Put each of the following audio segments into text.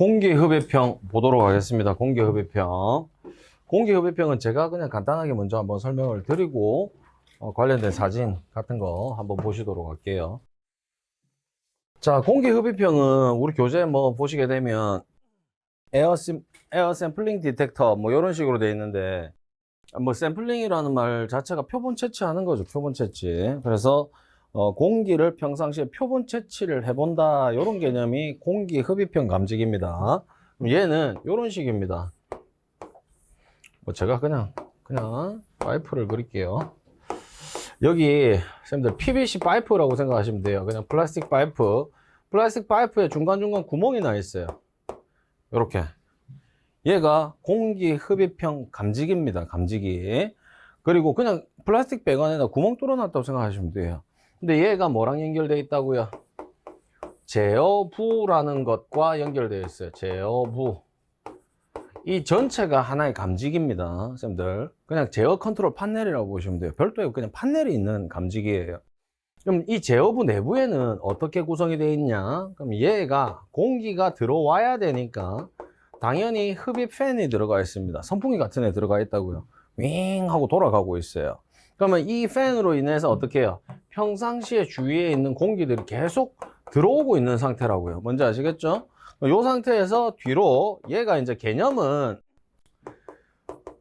공기흡입형 보도록 하겠습니다. 공기흡입형. 공기흡입형은 제가 그냥 간단하게 먼저 한번 설명을 드리고 관련된 사진 같은 거 한번 보시도록 할게요. 자, 공기흡입형은 우리 교재 뭐 보시게 되면 에어 샘플링 디텍터 뭐 이런 식으로 되어 있는데, 뭐 샘플링이라는 말 자체가 표본 채취하는 거죠. 표본 채취. 그래서 공기를 평상시에 표본 채취를 해본다, 이런 개념이 공기 흡입형 감지기입니다. 그럼 얘는 이런 식입니다. 뭐 제가 그냥 파이프를 그릴게요. 여기 선생님들 PVC 파이프라고 생각하시면 돼요. 그냥 플라스틱 파이프. 플라스틱 파이프에 중간중간 구멍이 나 있어요. 이렇게. 얘가 공기 흡입형 감지기입니다. 감지기. 그리고 그냥 플라스틱 백 안에다 구멍 뚫어놨다고 생각하시면 돼요. 근데 얘가 뭐랑 연결되어 있다고요? 제어부라는 것과 연결되어 있어요. 제어부. 이 전체가 하나의 감지기입니다. 선생님들. 그냥 제어 컨트롤 판넬이라고 보시면 돼요. 별도의 그냥 판넬이 있는 감지기예요. 그럼 이 제어부 내부에는 어떻게 구성이 되어 있냐? 그럼 얘가 공기가 들어와야 되니까 당연히 흡입 팬이 들어가 있습니다. 선풍기 같은 애 들어가 있다고요. 윙 하고 돌아가고 있어요. 그러면 이 팬으로 인해서 어떻게 해요? 평상시에 주위에 있는 공기들이 계속 들어오고 있는 상태라고요. 뭔지 아시겠죠? 이 상태에서 뒤로 얘가 이제 개념은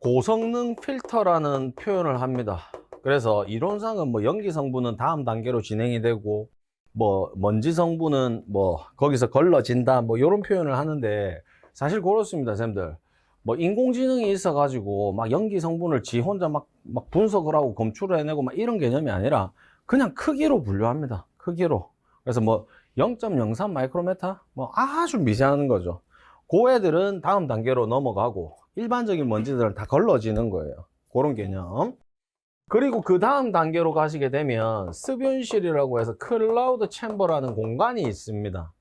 고성능 필터라는 표현을 합니다. 그래서 이론상은 뭐 연기 성분은 다음 단계로 진행이 되고, 뭐 먼지 성분은 뭐 거기서 걸러진다, 뭐 이런 표현을 하는데, 사실 그렇습니다, 쌤들. 뭐 인공지능이 있어 가지고 막 연기 성분을 지 혼자 막 분석을 하고 검출을 해내고 막 이런 개념이 아니라 그냥 크기로 분류합니다. 크기로. 그래서 뭐 0.03 마이크로메타, 뭐 아주 미세한 거죠. 그 애들은 다음 단계로 넘어가고 일반적인 먼지들은 다 걸러지는 거예요. 그런 개념. 그리고 그 다음 단계로 가시게 되면 습윤실이라고 해서 클라우드 챔버라는 공간이 있습니다.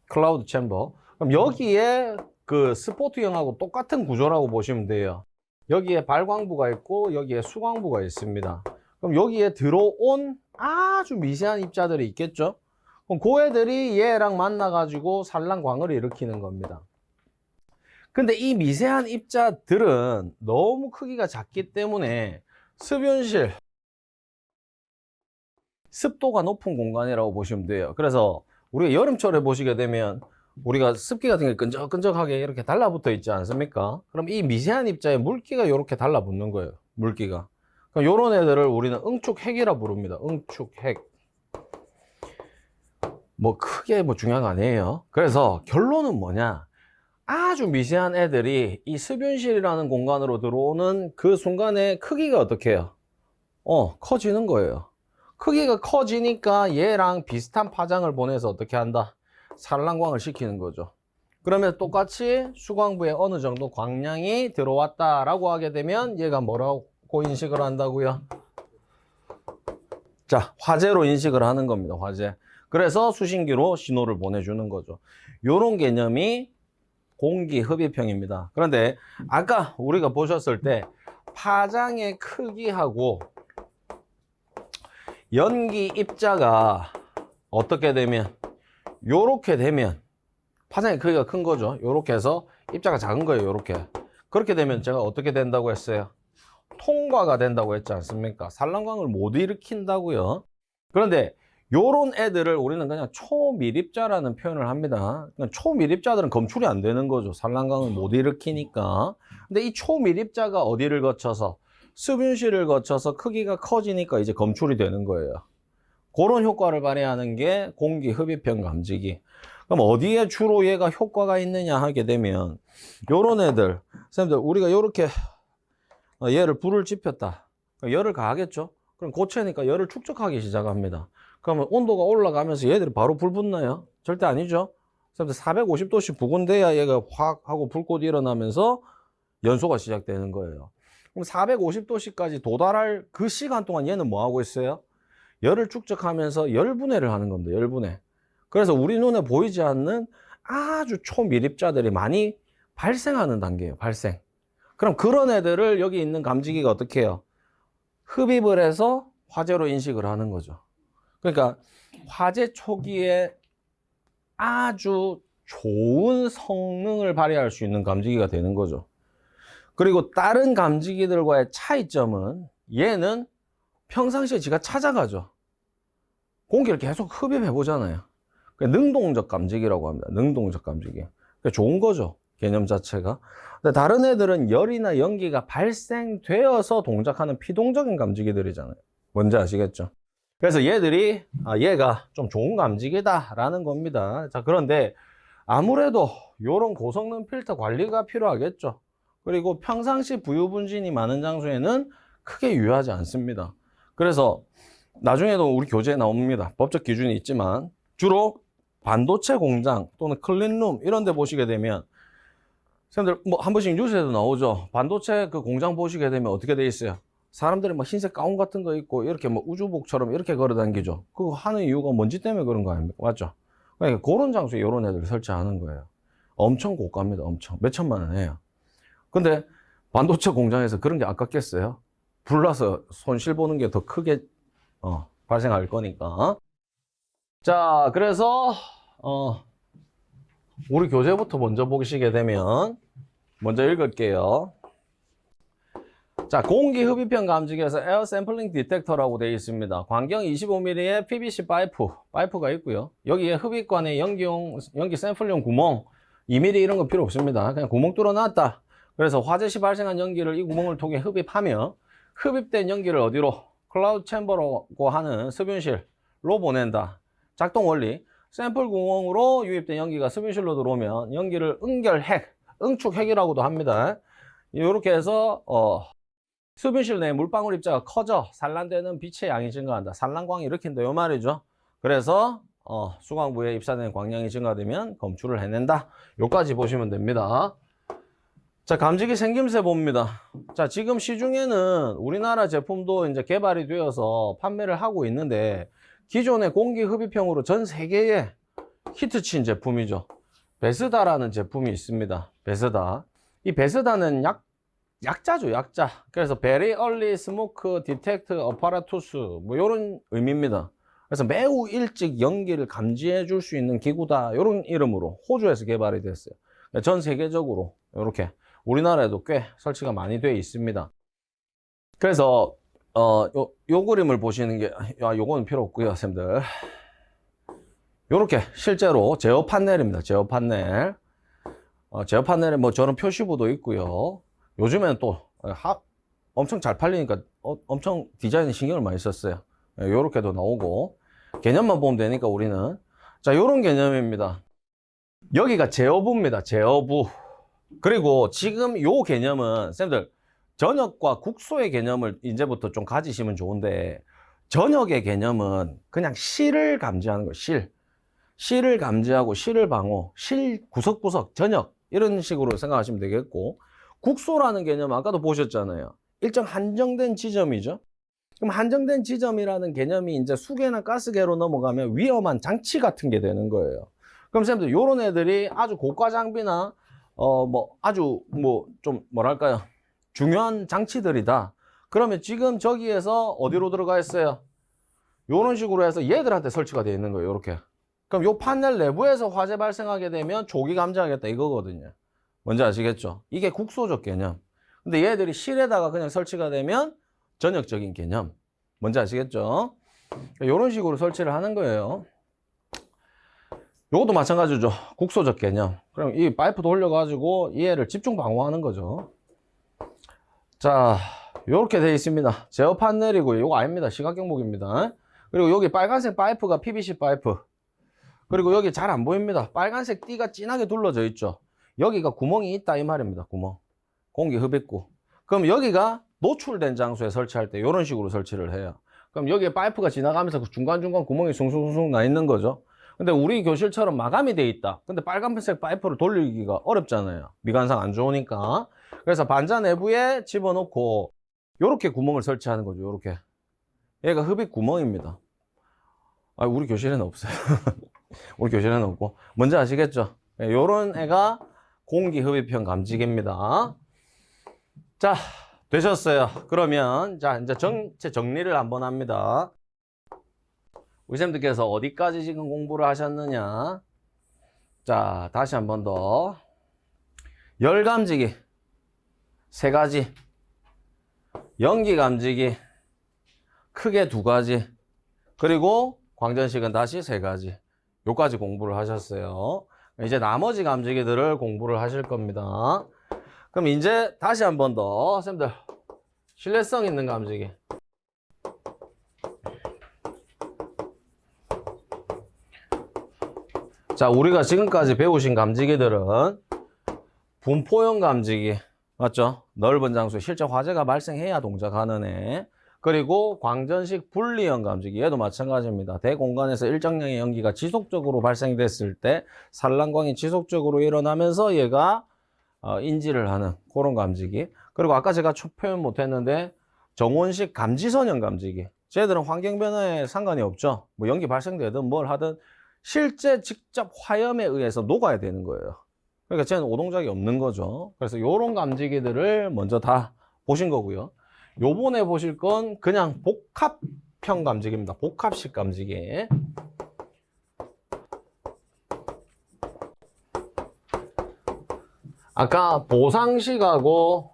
클라우드 챔버. 그럼 여기에 그 스포트형하고 똑같은 구조라고 보시면 돼요. 여기에 발광부가 있고 여기에 수광부가 있습니다. 그럼 여기에 들어온 아주 미세한 입자들이 있겠죠? 그럼 그 애들이 얘랑 만나가지고 산란광을 일으키는 겁니다. 근데 이 미세한 입자들은 너무 크기가 작기 때문에 습윤실, 습도가 높은 공간이라고 보시면 돼요. 그래서 우리가 여름철에 보시게 되면 우리가 습기 같은 게 끈적끈적하게 이렇게 달라붙어 있지 않습니까? 그럼 이 미세한 입자에 물기가 이렇게 달라붙는 거예요. 물기가. 그럼 이런 애들을 우리는 응축핵이라 부릅니다. 응축핵. 뭐 크게 뭐 중요한 거 아니에요. 그래서 결론은 뭐냐? 아주 미세한 애들이 이 습윤실이라는 공간으로 들어오는 그 순간에 크기가 어떻게 해요? 커지는 거예요. 크기가 커지니까 얘랑 비슷한 파장을 보내서 어떻게 한다? 산란광을 시키는 거죠. 그러면 똑같이 수광부에 어느 정도 광량이 들어왔다라고 하게 되면 얘가 뭐라고 인식을 한다고요? 자, 화재로 인식을 하는 겁니다. 화재. 그래서 수신기로 신호를 보내주는 거죠. 요런 개념이 공기 흡입형입니다. 그런데 아까 우리가 보셨을 때 파장의 크기하고 연기 입자가 어떻게 되면, 요렇게 되면 파장의 크기가 큰 거죠. 요렇게 해서 입자가 작은 거예요. 요렇게. 그렇게 되면 제가 어떻게 된다고 했어요? 통과가 된다고 했지 않습니까? 산란광을 못 일으킨다고요. 그런데 요런 애들을 우리는 그냥 초밀입자라는 표현을 합니다. 초밀입자들은 검출이 안 되는 거죠. 산란광을 못 일으키니까. 근데 이 초밀입자가 어디를 거쳐서? 습윤실을 거쳐서 크기가 커지니까 이제 검출이 되는 거예요. 그런 효과를 발휘하는 게 공기 흡입형 감지기. 그럼 어디에 주로 얘가 효과가 있느냐 하게 되면 요런 애들, 선생님들 우리가 요렇게 얘를 불을 지폈다. 열을 가하겠죠? 그럼 고체니까 열을 축적하기 시작합니다. 그러면 온도가 올라가면서 얘들이 바로 불 붙나요? 절대 아니죠? 450도씩 부근돼야 얘가 확 하고 불꽃이 일어나면서 연소가 시작되는 거예요. 그럼 450도씨까지 도달할 그 시간 동안 얘는 뭐 하고 있어요? 열을 축적하면서 열분해를 하는 겁니다. 열분해. 그래서 우리 눈에 보이지 않는 아주 초밀입자들이 많이 발생하는 단계예요. 발생. 그럼 그런 애들을 여기 있는 감지기가 어떻게 해요? 흡입을 해서 화재로 인식을 하는 거죠. 그러니까 화재 초기에 아주 좋은 성능을 발휘할 수 있는 감지기가 되는 거죠. 그리고 다른 감지기들과의 차이점은 얘는 평상시에 지가 찾아가죠. 공기를 계속 흡입해 보잖아요. 능동적 감지기라고 합니다. 능동적 감지기. 좋은 거죠. 개념 자체가. 근데 다른 애들은 열이나 연기가 발생되어서 동작하는 피동적인 감지기들이잖아요. 뭔지 아시겠죠? 그래서 얘들이 얘가 좀 좋은 감지기다 라는 겁니다. 자, 그런데 아무래도 이런 고성능 필터 관리가 필요하겠죠. 그리고 평상시 부유분진이 많은 장소에는 크게 유효하지 않습니다. 그래서 나중에도 우리 교재에 나옵니다. 법적 기준이 있지만 주로 반도체 공장 또는 클린룸 이런 데 보시게 되면 선생님들 뭐 한 번씩 뉴스에도 나오죠. 반도체 그 공장 보시게 되면 어떻게 돼 있어요? 사람들이 막 흰색 가운 같은 거 입고 이렇게 뭐 우주복처럼 이렇게 걸어 다니죠. 그거 하는 이유가 먼지 때문에 그런 거 아닙니까? 맞죠? 그러니까 그런 장소에 이런 애들 설치하는 거예요. 엄청 고가입니다. 엄청. 몇 천만 원 해요. 근데 반도체 공장에서 그런 게 아깝겠어요? 불나서 손실 보는 게 더 크게 발생할 거니까. 자, 그래서 우리 교재부터 먼저 보시게 되면 먼저 읽을게요. 자, 공기 흡입형 감지기에서 에어 샘플링 디텍터라고 되어 있습니다. 광경 25mm의 PVC 파이프가 있고요. 여기에 흡입관에 연기 샘플용 구멍 2mm 이런 거 필요 없습니다. 그냥 구멍 뚫어 놨다. 그래서 화재 시 발생한 연기를 이 구멍을 통해 흡입하며 흡입된 연기를 어디로? 클라우드 챔버라고 하는 습윤실로 보낸다. 작동 원리. 샘플 구멍으로 유입된 연기가 습윤실로 들어오면 연기를 응축핵이라고도 합니다. 이렇게 해서 습윤실 내 물방울 입자가 커져 산란되는 빛의 양이 증가한다. 산란광이 일으킨다 요 말이죠. 그래서 수광부에 입사되는 광량이 증가되면 검출을 해낸다. 요까지 보시면 됩니다. 자, 감지기 생김새 봅니다. 자, 지금 시중에는 우리나라 제품도 이제 개발이 되어서 판매를 하고 있는데 기존의 공기 흡입형으로 전 세계에 히트친 제품이죠. 베스다라는 제품이 있습니다. 베스다. 이 베스다는 약자죠, 약자. 그래서 Very Early Smoke Detect Apparatus 뭐 이런 의미입니다. 그래서 매우 일찍 연기를 감지해 줄 수 있는 기구다. 이런 이름으로 호주에서 개발이 됐어요. 전 세계적으로 이렇게 우리나라에도 꽤 설치가 많이 되어 있습니다. 그래서 요 그림을 보시는 게 요거는 필요 없고요, 쌤들. 요렇게 실제로 제어 판넬입니다. 제어 판넬. 제어 판넬에 뭐 저런 표시부도 있고요. 요즘에는 또 엄청 잘 팔리니까 엄청 디자인에 신경을 많이 썼어요. 요렇게도 나오고 개념만 보면 되니까 우리는 자, 요런 개념입니다. 여기가 제어부입니다. 제어부. 그리고 지금 요 개념은 쌤들 전역과 국소의 개념을 이제부터 좀 가지시면 좋은데 전역의 개념은 그냥 실을 감지하는 거예요. 실을 감지하고 실을 방어, 실 구석구석 전역 이런 식으로 생각하시면 되겠고 국소라는 개념 아까도 보셨잖아요. 일정 한정된 지점이죠. 그럼 한정된 지점이라는 개념이 이제 수계나 가스계로 넘어가면 위험한 장치 같은 게 되는 거예요. 그럼 쌤들 요런 애들이 아주 고가 장비나 아주 좀 뭐랄까요 중요한 장치들이다. 그러면 지금 저기에서 어디로 들어가 있어요? 요런 식으로 해서 얘들한테 설치가 되어 있는 거예요. 요렇게. 그럼 요 판넬 내부에서 화재 발생하게 되면 조기 감지하겠다 이거거든요. 뭔지 아시겠죠? 이게 국소적 개념. 근데 얘들이 실에다가 그냥 설치가 되면 전역적인 개념. 뭔지 아시겠죠? 요런 식으로 설치를 하는 거예요. 요것도 마찬가지죠. 국소적 개념. 그럼 이 파이프 돌려가지고 얘를 집중 방어하는 거죠. 자, 요렇게 되어 있습니다. 제어 판넬이고요. 요거 아닙니다. 시각경보기입니다. 그리고 여기 빨간색 파이프가 PVC 파이프. 그리고 여기 잘 안 보입니다. 빨간색 띠가 진하게 둘러져 있죠. 여기가 구멍이 있다 이 말입니다. 구멍. 공기 흡입구. 그럼 여기가 노출된 장소에 설치할 때 이런 식으로 설치를 해요. 그럼 여기에 파이프가 지나가면서 중간중간 구멍이 숭숭숭 나 있는 거죠. 근데 우리 교실처럼 마감이 돼 있다. 근데 빨간색 파이프를 돌리기가 어렵잖아요. 미관상 안 좋으니까. 그래서 반자 내부에 집어넣고 요렇게 구멍을 설치하는 거죠. 요렇게. 얘가 흡입 구멍입니다. 우리 교실에는 없어요. 우리 교실에는 없고. 뭔지 아시겠죠? 요런 애가 공기 흡입형 감지기입니다. 자, 되셨어요. 그러면 자, 이제 전체 정리를 한번 합니다. 우리 쌤들께서 어디까지 지금 공부를 하셨느냐? 자, 다시 한 번 더. 열 감지기 3가지, 연기 감지기 크게 2가지, 그리고 광전식은 다시 3가지. 요까지 공부를 하셨어요. 이제 나머지 감지기들을 공부를 하실 겁니다. 그럼 이제 다시 한 번 더, 쌤들, 신뢰성 있는 감지기. 자, 우리가 지금까지 배우신 감지기들은 분포형 감지기, 맞죠? 넓은 장소에 실제 화재가 발생해야 동작하는 애. 그리고 광전식 분리형 감지기, 얘도 마찬가지입니다. 대공간에서 일정량의 연기가 지속적으로 발생이 됐을 때 산란광이 지속적으로 일어나면서 얘가 인지를 하는 그런 감지기. 그리고 아까 제가 표현 못했는데 정원식 감지선형 감지기, 쟤들은 환경 변화에 상관이 없죠. 뭐 연기 발생되든 뭘 하든 실제 직접 화염에 의해서 녹아야 되는 거예요. 그러니까 쟤는 오동작이 없는 거죠. 그래서 요런 감지기들을 먼저 다 보신 거고요. 요번에 보실 건 그냥 복합형 감지기입니다. 복합식 감지기. 아까 보상식하고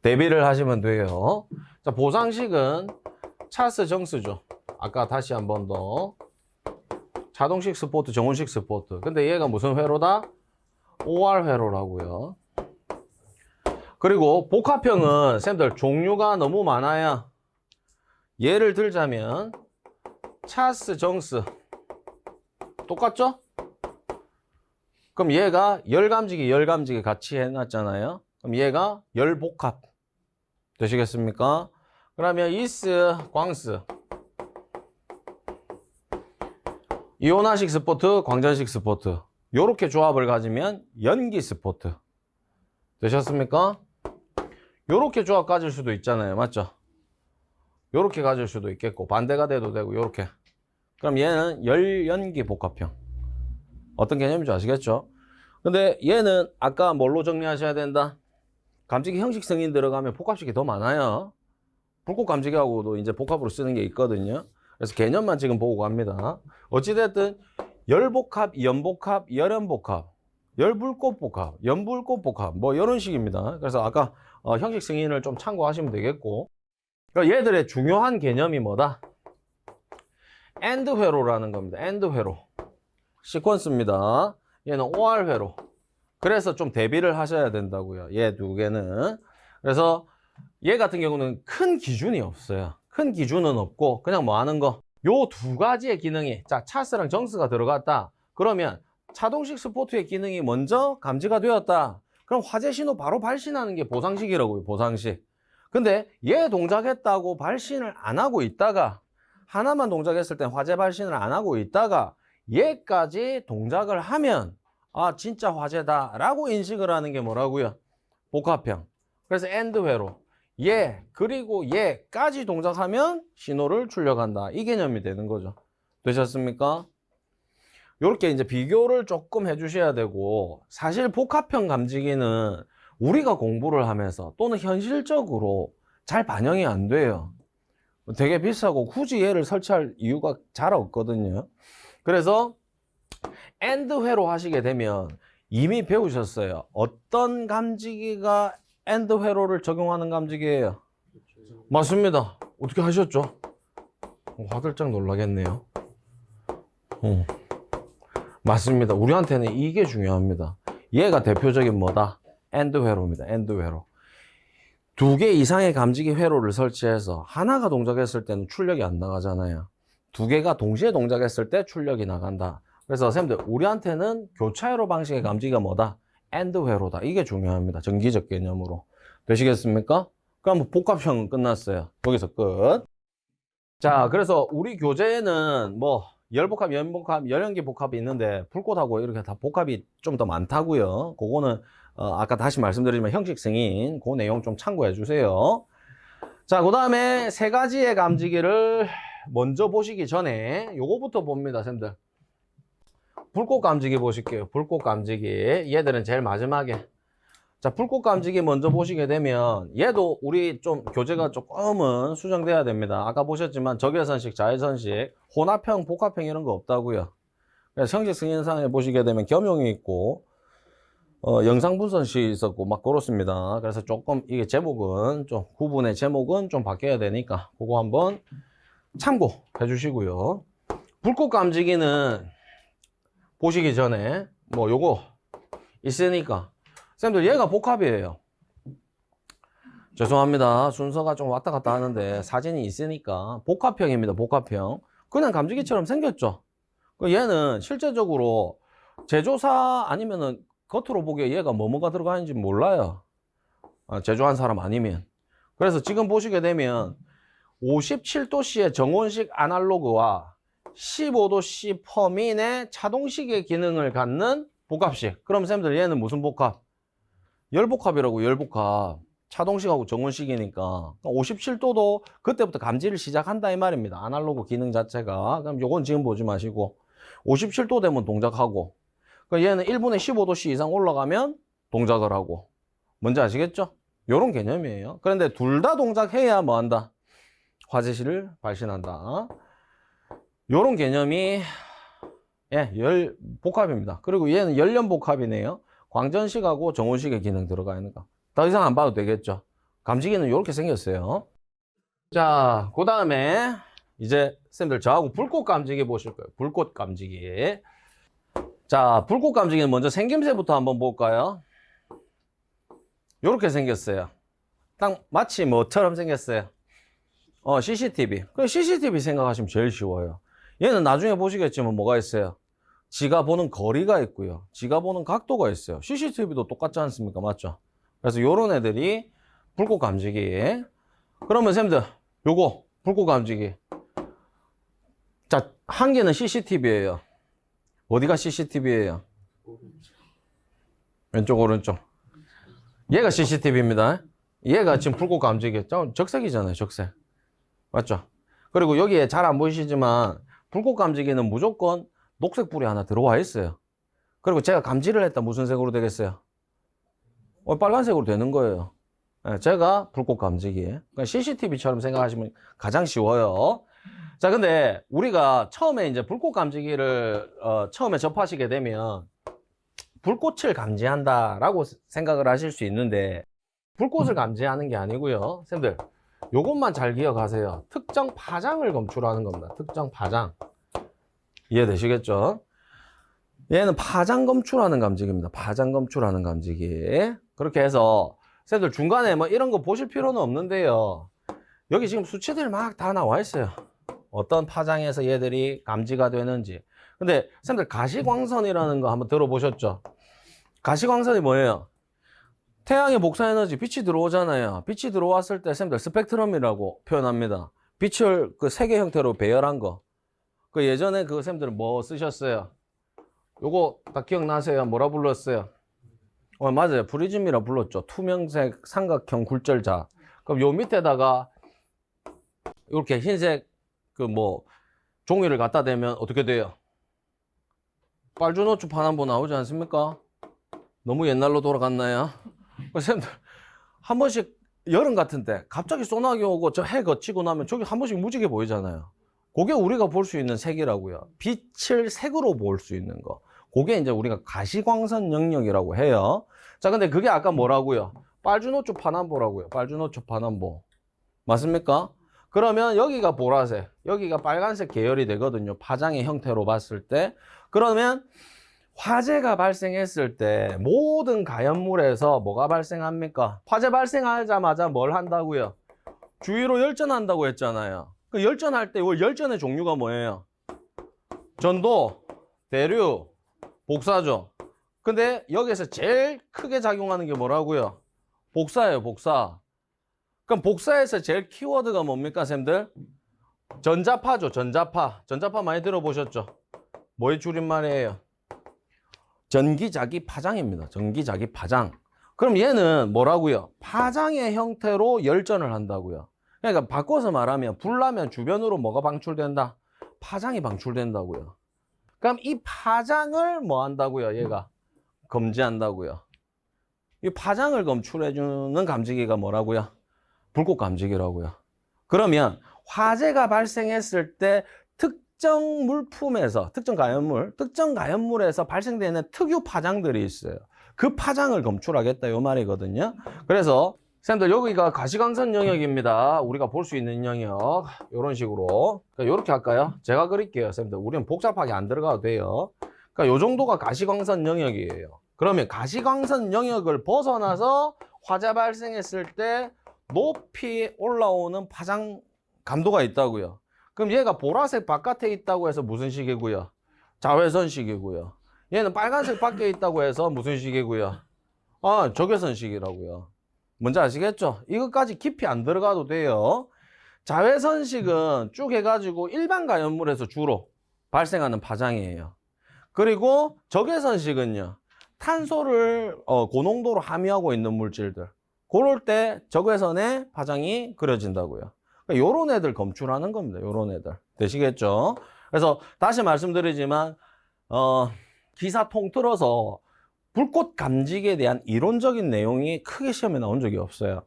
대비를 하시면 돼요. 자, 보상식은 차스 정스죠. 아까 다시 한 번 더. 자동식 스포트, 정원식 스포트. 근데 얘가 무슨 회로다? OR 회로라고요. 그리고 복합형은 쌤들 종류가 너무 많아요. 예를 들자면 차스 정스 똑같죠? 그럼 얘가 열감지기 같이 해놨잖아요. 그럼 얘가 열복합 되시겠습니까? 그러면 이스 광스, 이온화식 스포트, 광전식 스포트, 요렇게 조합을 가지면 연기 스포트 되셨습니까? 요렇게 조합 가질 수도 있잖아요. 맞죠? 요렇게 가질 수도 있겠고 반대가 돼도 되고 요렇게. 그럼 얘는 열연기 복합형. 어떤 개념인지 아시겠죠? 근데 얘는 아까 뭘로 정리하셔야 된다? 감지기 형식 승인 들어가면 복합식이 더 많아요. 불꽃 감지기하고도 이제 복합으로 쓰는 게 있거든요. 그래서 개념만 지금 보고 갑니다. 어찌됐든 열복합, 연복합, 열연복합, 열불꽃복합, 연불꽃복합 뭐 이런 식입니다. 그래서 아까 형식 승인을 좀 참고하시면 되겠고, 그러니까 얘들의 중요한 개념이 뭐다? 엔드 회로라는 겁니다. 엔드 회로 시퀀스입니다. 얘는 OR 회로. 그래서 좀 대비를 하셔야 된다고요. 얘 두 개는. 그래서 얘 같은 경우는 큰 기준이 없어요. 큰 기준은 없고 그냥 뭐 하는 거, 요 2가지의 기능이, 자, 차스랑 정스가 들어갔다 그러면 자동식 스포트의 기능이 먼저 감지가 되었다. 그럼 화재 신호 바로 발신하는 게 보상식이라고요. 보상식. 근데 얘 동작했다고 발신을 안 하고 있다가, 하나만 동작했을 때 화재 발신을 안 하고 있다가 얘까지 동작을 하면 아 진짜 화재다 라고 인식을 하는 게 뭐라고요? 복합형. 그래서 엔드 회로. 얘 그리고 얘까지 동작하면 신호를 출력한다. 이 개념이 되는 거죠. 되셨습니까? 이렇게 이제 비교를 조금 해주셔야 되고, 사실 복합형 감지기는 우리가 공부를 하면서 또는 현실적으로 잘 반영이 안 돼요. 되게 비싸고 굳이 얘를 설치할 이유가 잘 없거든요. 그래서 엔드 회로 하시게 되면 이미 배우셨어요. 어떤 감지기가 엔드 회로를 적용하는 감지기예요? 맞습니다. 어떻게 하셨죠? 화들짝 놀라겠네요. 맞습니다. 우리한테는 이게 중요합니다. 얘가 대표적인 뭐다? 엔드 회로입니다. 엔드 회로. 2개 이상의 감지기 회로를 설치해서 하나가 동작했을 때는 출력이 안 나가잖아요. 2개가 동시에 동작했을 때 출력이 나간다. 그래서 선생님들, 우리한테는 교차회로 방식의 감지기가 뭐다? 엔드 회로다. 이게 중요합니다. 전기적 개념으로. 되시겠습니까? 그럼 복합형은 끝났어요. 여기서 끝. 자, 그래서 우리 교재에는 뭐 열복합, 연복합, 열연기 복합이 있는데 불꽃하고 이렇게 다 복합이 좀 더 많다고요. 그거는 아까 다시 말씀드리지만 형식 승인 그 내용 좀 참고해 주세요. 자, 그 다음에 3가지의 감지기를 먼저 보시기 전에 요거부터 봅니다, 선생님들. 불꽃 감지기 보실게요. 불꽃 감지기. 얘들은 제일 마지막에. 자, 불꽃 감지기 먼저 보시게 되면 얘도 우리 좀 교재가 조금은 수정돼야 됩니다. 아까 보셨지만 적외선식, 자외선식, 혼합형, 복합형 이런 거 없다고요. 그래서 형식 승인상에 보시게 되면 겸용이 있고, 영상 분선시 있었고, 막 그렇습니다. 그래서 조금 이게 제목은 좀, 구분의 제목은 좀 바뀌어야 되니까, 그거 한번 참고해 주시고요. 불꽃 감지기는 보시기 전에, 뭐 요거 있으니까, 쌤들 얘가 복합이에요. 죄송합니다. 순서가 좀 왔다 갔다 하는데 사진이 있으니까 복합형입니다. 복합형. 그냥 감지기처럼 생겼죠. 얘는 실제적으로 제조사 아니면은 겉으로 보기에 얘가 뭐가 들어가는지 몰라요. 제조한 사람 아니면. 그래서 지금 보시게 되면 57도씨의 정온식 아날로그와 15도씨 퍼민의 차동식의 기능을 갖는 복합식. 그럼 쌤들 얘는 무슨 복합? 열복합이라고. 열복합. 차동식하고 정온식이니까 57도도 그때부터 감지를 시작한다 이 말입니다. 아날로그 기능 자체가. 그럼 요건 지금 보지 마시고 57도 되면 동작하고, 얘는 1분에 15도씨 이상 올라가면 동작을 하고. 뭔지 아시겠죠? 요런 개념이에요. 그런데 둘 다 동작해야 뭐 한다? 화재시를 발신한다. 요런 개념이 열 복합입니다. 그리고 얘는 열연 복합이네요. 광전식하고 정온식의 기능 들어가 있는 거. 더 이상 안 봐도 되겠죠. 감지기는 이렇게 생겼어요. 자, 그 다음에 이제 쌤들 저하고 불꽃 감지기 보실 거예요. 불꽃 감지기. 자, 불꽃 감지기는 먼저 생김새부터 한번 볼까요? 이렇게 생겼어요. 딱 마치 뭐처럼 생겼어요. CCTV. 그 CCTV 생각하시면 제일 쉬워요. 얘는 나중에 보시겠지만 뭐가 있어요? 지가 보는 거리가 있고요. 지가 보는 각도가 있어요. CCTV도 똑같지 않습니까? 맞죠? 그래서 요런 애들이 불꽃 감지기. 그러면 쌤들 요거 불꽃 감지기. 자, 한 개는 CCTV예요. 어디가 CCTV예요? 왼쪽 오른쪽. 얘가 CCTV입니다. 얘가 지금 불꽃 감지기. 적색이잖아요. 적색. 맞죠? 그리고 여기에 잘 안 보이시지만 불꽃 감지기는 무조건 녹색 불이 하나 들어와 있어요. 그리고 제가 감지를 했다. 무슨 색으로 되겠어요? 빨간색으로 되는 거예요. 제가 불꽃 감지기. 그러니까 CCTV처럼 생각하시면 가장 쉬워요. 자, 근데 우리가 처음에 이제 불꽃 감지기를 처음에 접하시게 되면 불꽃을 감지한다라고 생각을 하실 수 있는데, 불꽃을 감지하는 게 아니고요. 쌤들, 요것만 잘 기억하세요. 특정 파장을 검출하는 겁니다. 특정 파장. 이해되시겠죠? 얘는 파장 검출하는 감지기입니다. 파장 검출하는 감지기. 그렇게 해서 쌤들 중간에 뭐 이런 거 보실 필요는 없는데요. 여기 지금 수치들 막 다 나와 있어요. 어떤 파장에서 얘들이 감지가 되는지. 근데 쌤들 가시광선이라는 거 한번 들어보셨죠? 가시광선이 뭐예요? 태양의 복사에너지 빛이 들어오잖아요. 빛이 들어왔을 때 쌤들 스펙트럼이라고 표현합니다. 빛을 그 색의 형태로 배열한 거. 그 예전에 그 쌤들 뭐 쓰셨어요? 요거 다 기억나세요? 뭐라 불렀어요? 맞아요. 프리즘이라 불렀죠. 투명색 삼각형 굴절자. 그럼 요 밑에다가 이렇게 흰색 그 뭐 종이를 갖다 대면 어떻게 돼요? 빨주노초 파남보 나오지 않습니까? 너무 옛날로 돌아갔나요? 쌤들 한 번씩 여름 같은 때 갑자기 소나기 오고 저 해 거치고 나면 저기 한 번씩 무지개 보이잖아요. 그게 우리가 볼 수 있는 색이라고요. 빛을 색으로 볼 수 있는 거. 그게 이제 우리가 가시광선 영역이라고 해요. 자, 근데 그게 아까 뭐라고요? 빨주노초 파남보라고요. 빨주노초 파남보. 맞습니까? 그러면 여기가 보라색, 여기가 빨간색 계열이 되거든요. 파장의 형태로 봤을 때. 그러면 화재가 발생했을 때 모든 가연물에서 뭐가 발생합니까? 화재 발생하자마자 뭘 한다고요? 주위로 열전한다고 했잖아요. 그 열전할 때 열전의 종류가 뭐예요? 전도, 대류, 복사죠. 근데 여기서 제일 크게 작용하는 게 뭐라고요? 복사예요, 복사. 그럼 복사에서 제일 키워드가 뭡니까, 쌤들? 전자파죠, 전자파. 전자파 많이 들어보셨죠? 뭐의 줄임말이에요? 전기자기 파장입니다. 전기자기 파장. 그럼 얘는 뭐라고요? 파장의 형태로 열전을 한다고요. 그러니까 바꿔서 말하면 불 나면 주변으로 뭐가 방출된다? 파장이 방출된다고요. 그럼 이 파장을 뭐 한다고요? 얘가 검지한다고요. 이 파장을 검출해주는 감지기가 뭐라고요? 불꽃 감지기라고요. 그러면 화재가 발생했을 때 특정 물품에서, 특정 가연물에서 발생되는 특유 파장들이 있어요. 그 파장을 검출하겠다 요 말이거든요. 그래서 쌤들 여기가 가시광선 영역입니다. 우리가 볼 수 있는 영역 이런 식으로 이렇게 할까요? 제가 그릴게요. 쌤들 우리는 복잡하게 안 들어가도 돼요. 그러니까 요 정도가 가시광선 영역이에요. 그러면 가시광선 영역을 벗어나서 화재 발생했을 때 높이 올라오는 파장 감도가 있다고요. 그럼 얘가 보라색 바깥에 있다고 해서 무슨 식이고요? 자외선 식이고요. 얘는 빨간색 밖에 있다고 해서 무슨 식이고요? 아, 적외선 식이라고요. 뭔지 아시겠죠? 이것까지 깊이 안 들어가도 돼요. 자외선식은 쭉 해가지고 일반 가연물에서 주로 발생하는 파장이에요. 그리고 적외선식은요, 탄소를 고농도로 함유하고 있는 물질들, 그럴 때 적외선의 파장이 그려진다고요. 그러니까 요런 애들 검출하는 겁니다. 요런 애들. 되시겠죠? 그래서 다시 말씀드리지만 기사 통틀어서 불꽃 감지기에 대한 이론적인 내용이 크게 시험에 나온 적이 없어요.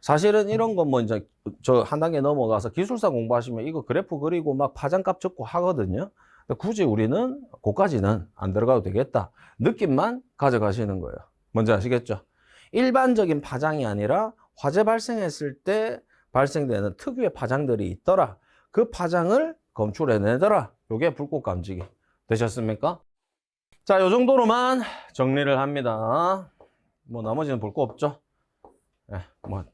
사실은 이런 건 뭐 이제 저 한 단계 넘어가서 기술사 공부하시면 이거 그래프 그리고 막 파장값 적고 하거든요. 굳이 우리는 그까지는 안 들어가도 되겠다. 느낌만 가져가시는 거예요. 뭔지 아시겠죠? 일반적인 파장이 아니라 화재 발생했을 때 발생되는 특유의 파장들이 있더라. 그 파장을 검출해내더라. 요게 불꽃 감지기. 되셨습니까? 자, 요 정도로만 정리를 합니다. 뭐 나머지는 볼 거 없죠? 네, 뭐.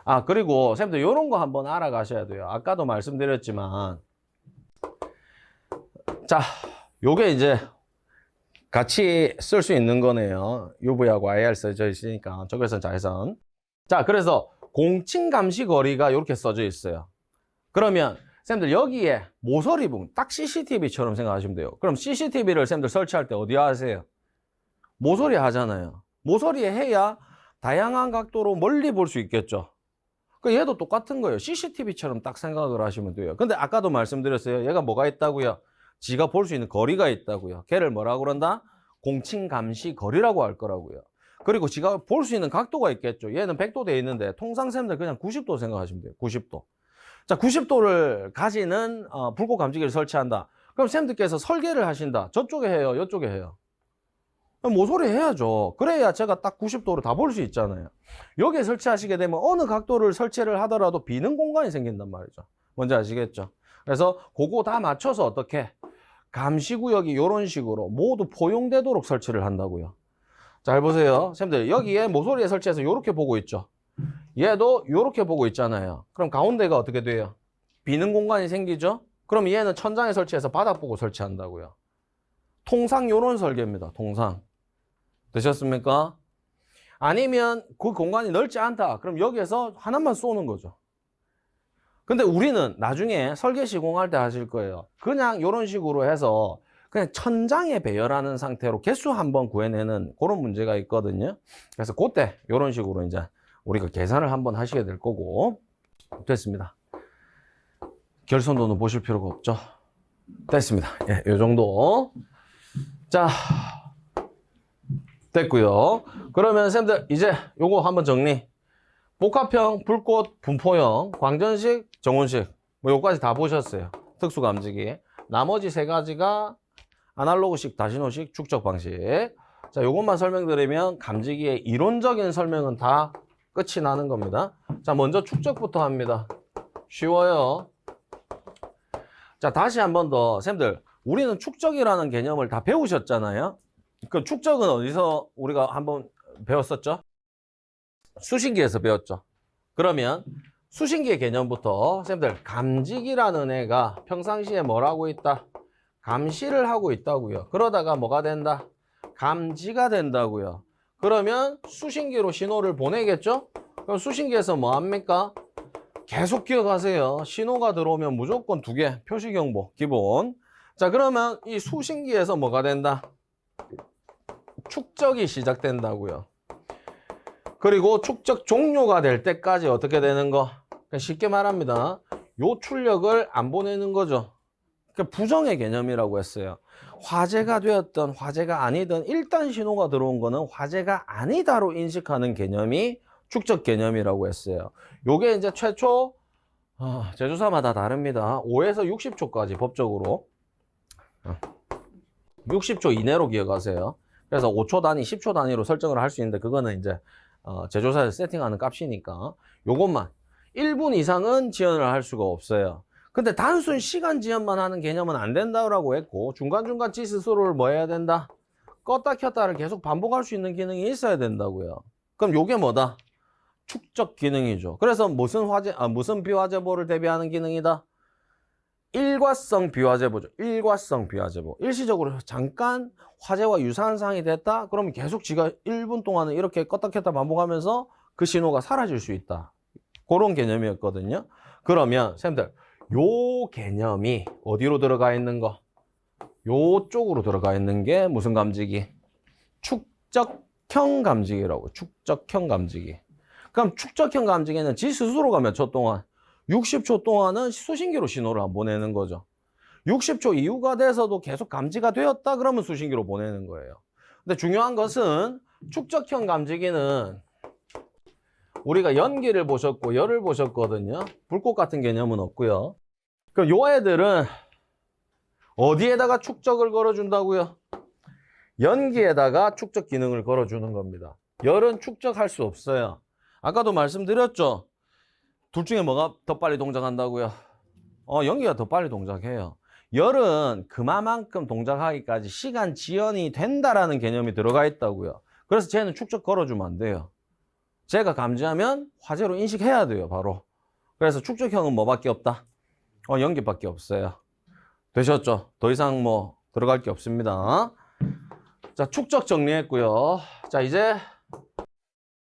아, 그리고 쌤들 요런 거 한번 알아가셔야 돼요. 아까도 말씀드렸지만 자, 요게 이제 같이 쓸 수 있는 거네요. UV하고 IR 써져 있으니까 적외선, 자외선. 자, 그래서 공칭 감시 거리가 이렇게 써져 있어요. 그러면 쌤들 여기에 모서리 부분, 딱 CCTV처럼 생각하시면 돼요. 그럼 CCTV를 쌤들 설치할 때 어디에 하세요? 모서리에 하잖아요. 모서리에 해야 다양한 각도로 멀리 볼 수 있겠죠. 그 얘도 똑같은 거예요. CCTV처럼 딱 생각을 하시면 돼요. 근데 아까도 말씀드렸어요. 얘가 뭐가 있다고요? 지가 볼 수 있는 거리가 있다고요. 걔를 뭐라고 그런다? 공칭 감시 거리라고 할 거라고요. 그리고 지가 볼 수 있는 각도가 있겠죠. 얘는 100도 돼 있는데 통상 쌤들 그냥 90도 생각하시면 돼요. 90도. 자, 90도를 가지는 불꽃 감지기를 설치한다. 그럼 쌤들께서 설계를 하신다. 저쪽에 해요, 이쪽에 해요. 모서리 해야죠. 그래야 제가 딱 90도로 다 볼 수 있잖아요. 여기에 설치하시게 되면 어느 각도를 설치를 하더라도 비는 공간이 생긴단 말이죠. 뭔지 아시겠죠? 그래서 그거 다 맞춰서 어떻게 감시구역이 이런 식으로 모두 포용되도록 설치를 한다고요. 잘 보세요. 쌤들 여기에 모서리에 설치해서 이렇게 보고 있죠. 얘도 이렇게 보고 있잖아요. 그럼 가운데가 어떻게 돼요? 비는 공간이 생기죠? 그럼 얘는 천장에 설치해서 바닥 보고 설치한다고요. 통상 이런 설계입니다. 통상. 되셨습니까? 아니면 그 공간이 넓지 않다. 그럼 여기에서 하나만 쏘는 거죠. 근데 우리는 나중에 설계 시공할 때 하실 거예요. 그냥 이런 식으로 해서 그냥 천장에 배열하는 상태로 개수 한번 구해내는 그런 문제가 있거든요. 그래서 그때 이런 식으로 이제 우리가 계산을 한번 하시게 될 거고. 됐습니다. 결선도는 보실 필요가 없죠. 됐습니다. 예, 요 정도. 자, 됐고요. 그러면 쌤들 이제 요거 한번 정리. 복합형, 불꽃, 분포형, 광전식, 정온식 뭐 요까지 다 보셨어요. 특수감지기. 나머지 세 가지가 아날로그식, 다시노식, 축적 방식. 자, 요것만 설명드리면 감지기의 이론적인 설명은 다 끝이 나는 겁니다. 자, 먼저 축적부터 합니다. 쉬워요. 자, 다시 한 번 더. 쌤들, 우리는 축적이라는 개념을 다 배우셨잖아요. 그 축적은 어디서 우리가 한번 배웠었죠? 수신기에서 배웠죠. 그러면 수신기의 개념부터 쌤들 감지기라는 애가 평상시에 뭘 하고 있다? 감시를 하고 있다고요. 그러다가 뭐가 된다? 감지가 된다고요. 그러면 수신기로 신호를 보내겠죠? 그럼 수신기에서 뭐 합니까? 계속 기억하세요. 신호가 들어오면 무조건 2개 표시경보 기본. 자, 그러면 이 수신기에서 뭐가 된다? 축적이 시작된다고요. 그리고 축적 종료가 될 때까지 어떻게 되는 거? 그러니까 쉽게 말합니다. 요 출력을 안 보내는 거죠. 그러니까 부정의 개념이라고 했어요. 화재가 되었던 화재가 아니든 일단 신호가 들어온 거는 화재가 아니다로 인식하는 개념이 축적 개념이라고 했어요. 요게 이제 최초 제조사마다 다릅니다. 5에서 60초까지 법적으로 60초 이내로 기억하세요. 그래서 5초 단위, 10초 단위로 설정을 할 수 있는데 그거는 이제 제조사에서 세팅하는 값이니까 요것만 1분 이상은 지연을 할 수가 없어요. 근데 단순 시간 지연만 하는 개념은 안 된다고 했고 중간중간 지 스스로를 뭐 해야 된다? 껐다 켰다를 계속 반복할 수 있는 기능이 있어야 된다고요. 그럼 요게 뭐다? 축적 기능이죠. 그래서 무슨 비화제보를 대비하는 기능이다? 일과성 비화제보죠. 일과성 비화제보. 일시적으로 잠깐 화재와 유사한 상황이 됐다? 그러면 계속 지가 1분 동안은 이렇게 껐다 켰다 반복하면서 그 신호가 사라질 수 있다. 그런 개념이었거든요. 그러면 쌤들 요 개념이 어디로 들어가 있는 거? 요쪽으로 들어가 있는 게 무슨 감지기? 축적형 감지기라고. 축적형 감지기. 그럼 축적형 감지기는 지 스스로가 몇 초 동안? 60초 동안은 수신기로 신호를 안 보내는 거죠. 60초 이후가 돼서도 계속 감지가 되었다 그러면 수신기로 보내는 거예요. 근데 중요한 것은 축적형 감지기는 우리가 연기를 보셨고 열을 보셨거든요. 불꽃 같은 개념은 없고요. 그럼 요 애들은 어디에다가 축적을 걸어준다고요? 연기에다가 축적 기능을 걸어주는 겁니다. 열은 축적할 수 없어요. 아까도 말씀드렸죠. 둘 중에 뭐가 더 빨리 동작한다고요? 연기가 더 빨리 동작해요. 열은 그만큼 동작하기까지 시간 지연이 된다라는 개념이 들어가 있다고요. 그래서 쟤는 축적 걸어주면 안 돼요. 제가 감지하면 화재로 인식해야 돼요, 바로. 그래서 축적형은 뭐밖에 없다? 연기밖에 없어요. 되셨죠? 더 이상 뭐 들어갈 게 없습니다. 자, 축적 정리했고요. 자, 이제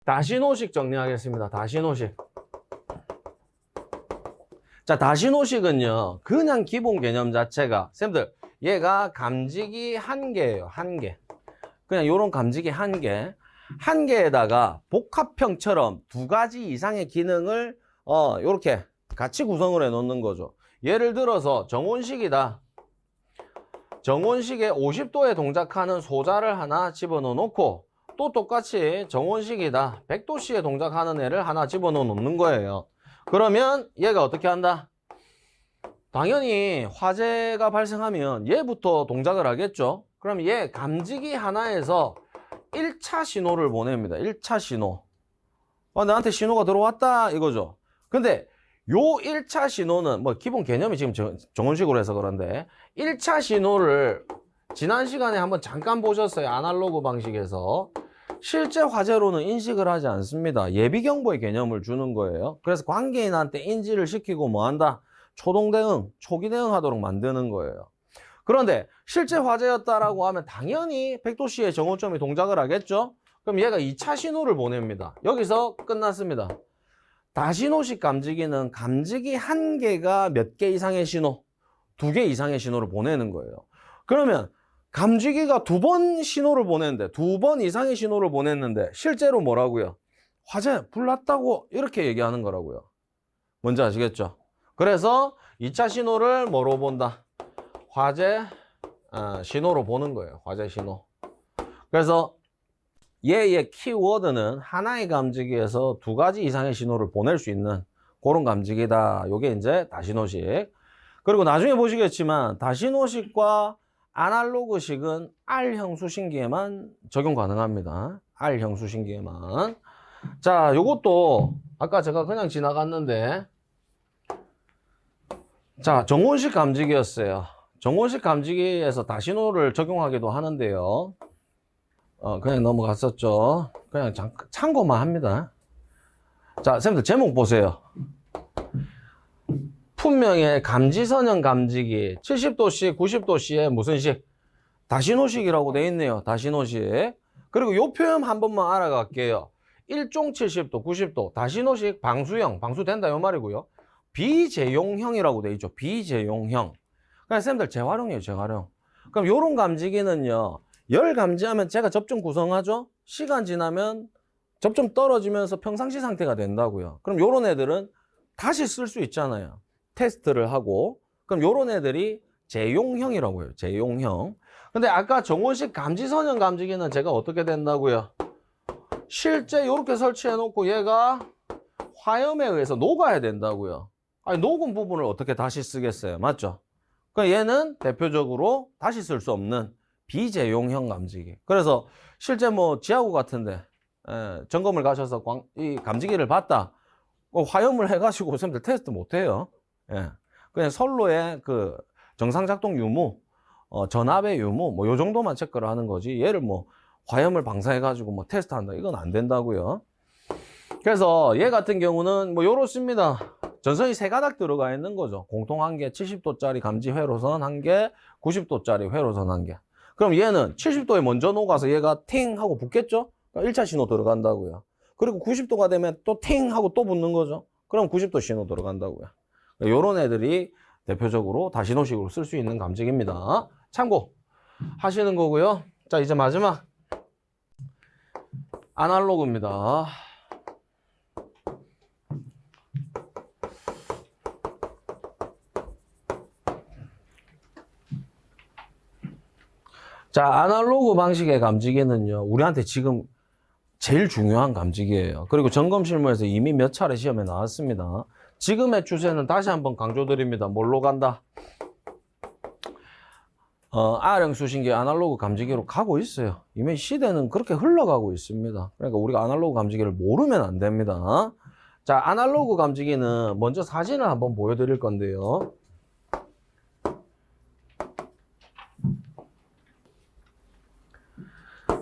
다신호식 정리하겠습니다. 다신호식. 자, 다신호식은요, 그냥 기본 개념 자체가, 쌤들, 얘가 감지기 한 개예요, 한 개. 그냥 요런 감지기 한 개. 한 개에다가 복합형처럼 두 가지 이상의 기능을, 요렇게 같이 구성을 해 놓는 거죠. 예를 들어서 정온식이다. 정온식에 50도에 동작하는 소자를 하나 집어넣어 놓고, 또 똑같이 정온식이다. 100도씨에 동작하는 애를 하나 집어넣어 놓는 거예요. 그러면 얘가 어떻게 한다? 당연히 화재가 발생하면 얘부터 동작을 하겠죠. 그럼 얘 감지기 하나에서 1차 신호를 보냅니다. 1차 신호. 나한테 신호가 들어왔다 이거죠. 근데 요 1차 신호는 뭐 기본 개념이 지금 정온식으로 해서 그런데 1차 신호를 지난 시간에 한번 잠깐 보셨어요. 아날로그 방식에서. 실제 화재로는 인식을 하지 않습니다. 예비경보의 개념을 주는 거예요. 그래서 관계인한테 인지를 시키고 뭐 한다? 초동 대응, 초기 대응하도록 만드는 거예요. 그런데 실제 화재였다라고 하면 당연히 100도씨의 정오점이 동작을 하겠죠? 그럼 얘가 2차 신호를 보냅니다. 여기서 끝났습니다. 다신호식 감지기는 감지기 한 개가 몇 개 이상의 신호, 2개 이상의 신호를 보내는 거예요. 그러면 감지기가 2번 신호를 보냈는데 2번 이상의 신호를 보냈는데 실제로 뭐라고요? 화재 불났다고 이렇게 얘기하는 거라고요. 뭔지 아시겠죠? 그래서 2차 신호를 뭐로 본다? 화재 신호로 보는 거예요. 화재 신호. 그래서 얘의 키워드는 하나의 감지기에서 2가지 이상의 신호를 보낼 수 있는 그런 감지기다. 요게 이제 다신호식. 그리고 나중에 보시겠지만 다신호식과 아날로그식은 R형 수신기에만 적용 가능합니다. R형 수신기에만. 자, 요것도 아까 제가 그냥 지나갔는데, 자, 정온식 감지기였어요. 정온식 감지기에서 다신호를 적용하기도 하는데요. 그냥 넘어갔었죠. 그냥 참고만 합니다. 자, 선생님들 제목 보세요. 품명의 감지선형 감지기 70도씨, 90도씨에 무슨 식? 다신호식이라고 돼 있네요. 다신호식. 그리고 요 표현 한 번만 알아갈게요. 1종 70도, 90도, 다신호식 방수형, 방수된다 요 말이고요. 비재용형이라고 돼 있죠. 비재용형. 그냥 쌤들 재활용이에요, 재활용. 그럼 요런 감지기는요, 열 감지하면 제가 접점 구성하죠? 시간 지나면 접점 떨어지면서 평상시 상태가 된다고요. 그럼 요런 애들은 다시 쓸 수 있잖아요. 테스트를 하고. 그럼 요런 애들이 재용형이라고 해요. 재용형. 근데 아까 정온식 감지선형 감지기는 제가 어떻게 된다고요? 실제 이렇게 설치해 놓고 얘가 화염에 의해서 녹아야 된다고요. 아니, 녹은 부분을 어떻게 다시 쓰겠어요? 맞죠? 그러니까 얘는 대표적으로 다시 쓸 수 없는 비재용형 감지기. 그래서 실제 뭐 지하구 같은데 점검을 가셔서 이 감지기를 봤다. 화염을 해가지고 선생님들 테스트 못해요. 그냥 선로의 그 정상 작동 유무, 전압의 유무, 뭐 요 정도만 체크를 하는 거지. 얘를 뭐 화염을 방사해가지고 뭐 테스트한다. 이건 안 된다고요. 그래서 얘 같은 경우는 뭐 요렇습니다. 전선이 세 가닥 들어가 있는 거죠. 공통 한 개, 70도짜리 감지 회로선 한 개, 90도짜리 회로선 한 개. 그럼 얘는 70도에 먼저 녹아서 얘가 팅 하고 붙겠죠? 그러니까 1차 신호 들어간다고요. 그리고 90도가 되면 또 팅 하고 또 붙는 거죠. 그럼 90도 신호 들어간다고요. 요런 애들이 대표적으로 다신호식으로 쓸 수 있는 감지기입니다. 참고 하시는 거고요. 자, 이제 마지막 아날로그입니다. 자, 아날로그 방식의 감지기는요, 우리한테 지금 제일 중요한 감지기예요. 그리고 점검 실무에서 이미 몇 차례 시험에 나왔습니다. 지금의 추세는 다시 한번 강조드립니다. 뭘로 간다? R형 수신기 아날로그 감지기로 가고 있어요. 이미 시대는 그렇게 흘러가고 있습니다. 그러니까 우리가 아날로그 감지기를 모르면 안 됩니다. 자, 아날로그 감지기는 먼저 사진을 한번 보여드릴 건데요.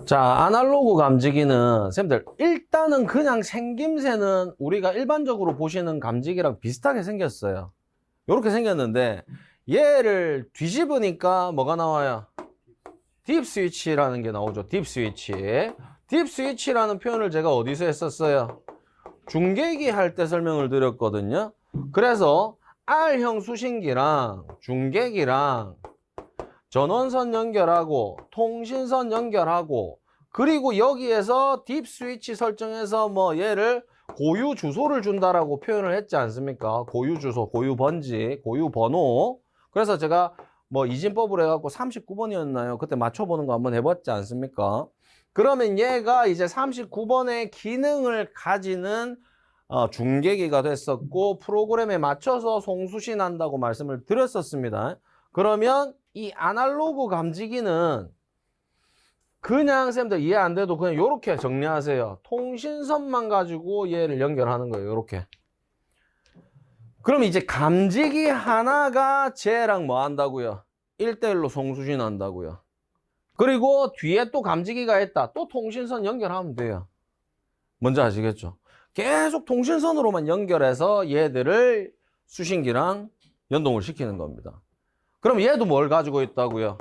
자, 아날로그 감지기는 선생님들 일단은 그냥 생김새는 우리가 일반적으로 보시는 감지기랑 비슷하게 생겼어요. 이렇게 생겼는데 얘를 뒤집으니까 뭐가 나와요? 딥 스위치라는 게 나오죠. 딥 스위치. 딥 스위치라는 표현을 제가 어디서 했었어요? 중계기 할 때 설명을 드렸거든요. 그래서 R형 수신기랑 중계기랑 전원선 연결하고 통신선 연결하고 그리고 여기에서 딥 스위치 설정해서 뭐 얘를 고유 주소를 준다라고 표현을 했지 않습니까? 고유 주소, 고유 번지, 고유 번호. 그래서 제가 뭐 이진법으로 해갖고 39번이었나요? 그때 맞춰보는 거 한번 해봤지 않습니까? 그러면 얘가 이제 39번의 기능을 가지는 중계기가 됐었고 프로그램에 맞춰서 송수신한다고 말씀을 드렸었습니다. 그러면 이 아날로그 감지기는 그냥 쌤들 이해 안 돼도 그냥 이렇게 정리하세요. 통신선만 가지고 얘를 연결하는 거예요. 이렇게. 그럼 이제 감지기 하나가 쟤랑 뭐 한다고요? 1대1로 송수신 한다고요. 그리고 뒤에 또 감지기가 있다. 또 통신선 연결하면 돼요. 뭔지 아시겠죠? 계속 통신선으로만 연결해서 얘들을 수신기랑 연동을 시키는 겁니다. 그럼 얘도 뭘 가지고 있다고요?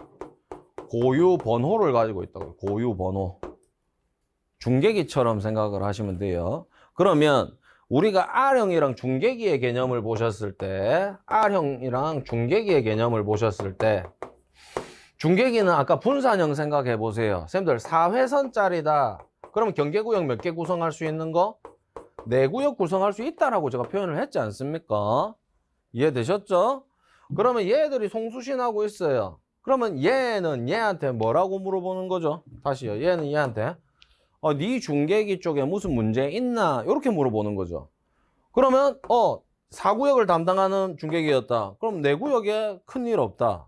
고유 번호를 가지고 있다고요. 고유 번호. 중계기처럼 생각을 하시면 돼요. 그러면 우리가 R형이랑 중계기의 개념을 보셨을 때 R형이랑 중계기의 개념을 보셨을 때 중계기는 아까 분산형 생각해 보세요. 쌤들 4회선짜리다. 그러면 경계구역 몇 개 구성할 수 있는 거? 4구역 구성할 수 있다라고 제가 표현을 했지 않습니까? 이해되셨죠? 그러면 얘들이 송수신하고 있어요. 그러면 얘는 얘한테 뭐라고 물어보는 거죠? 다시요. 얘는 얘한테 네 중계기 쪽에 무슨 문제 있나? 이렇게 물어보는 거죠. 그러면 4구역을 담당하는 중계기였다. 그럼 4구역에 큰일 없다.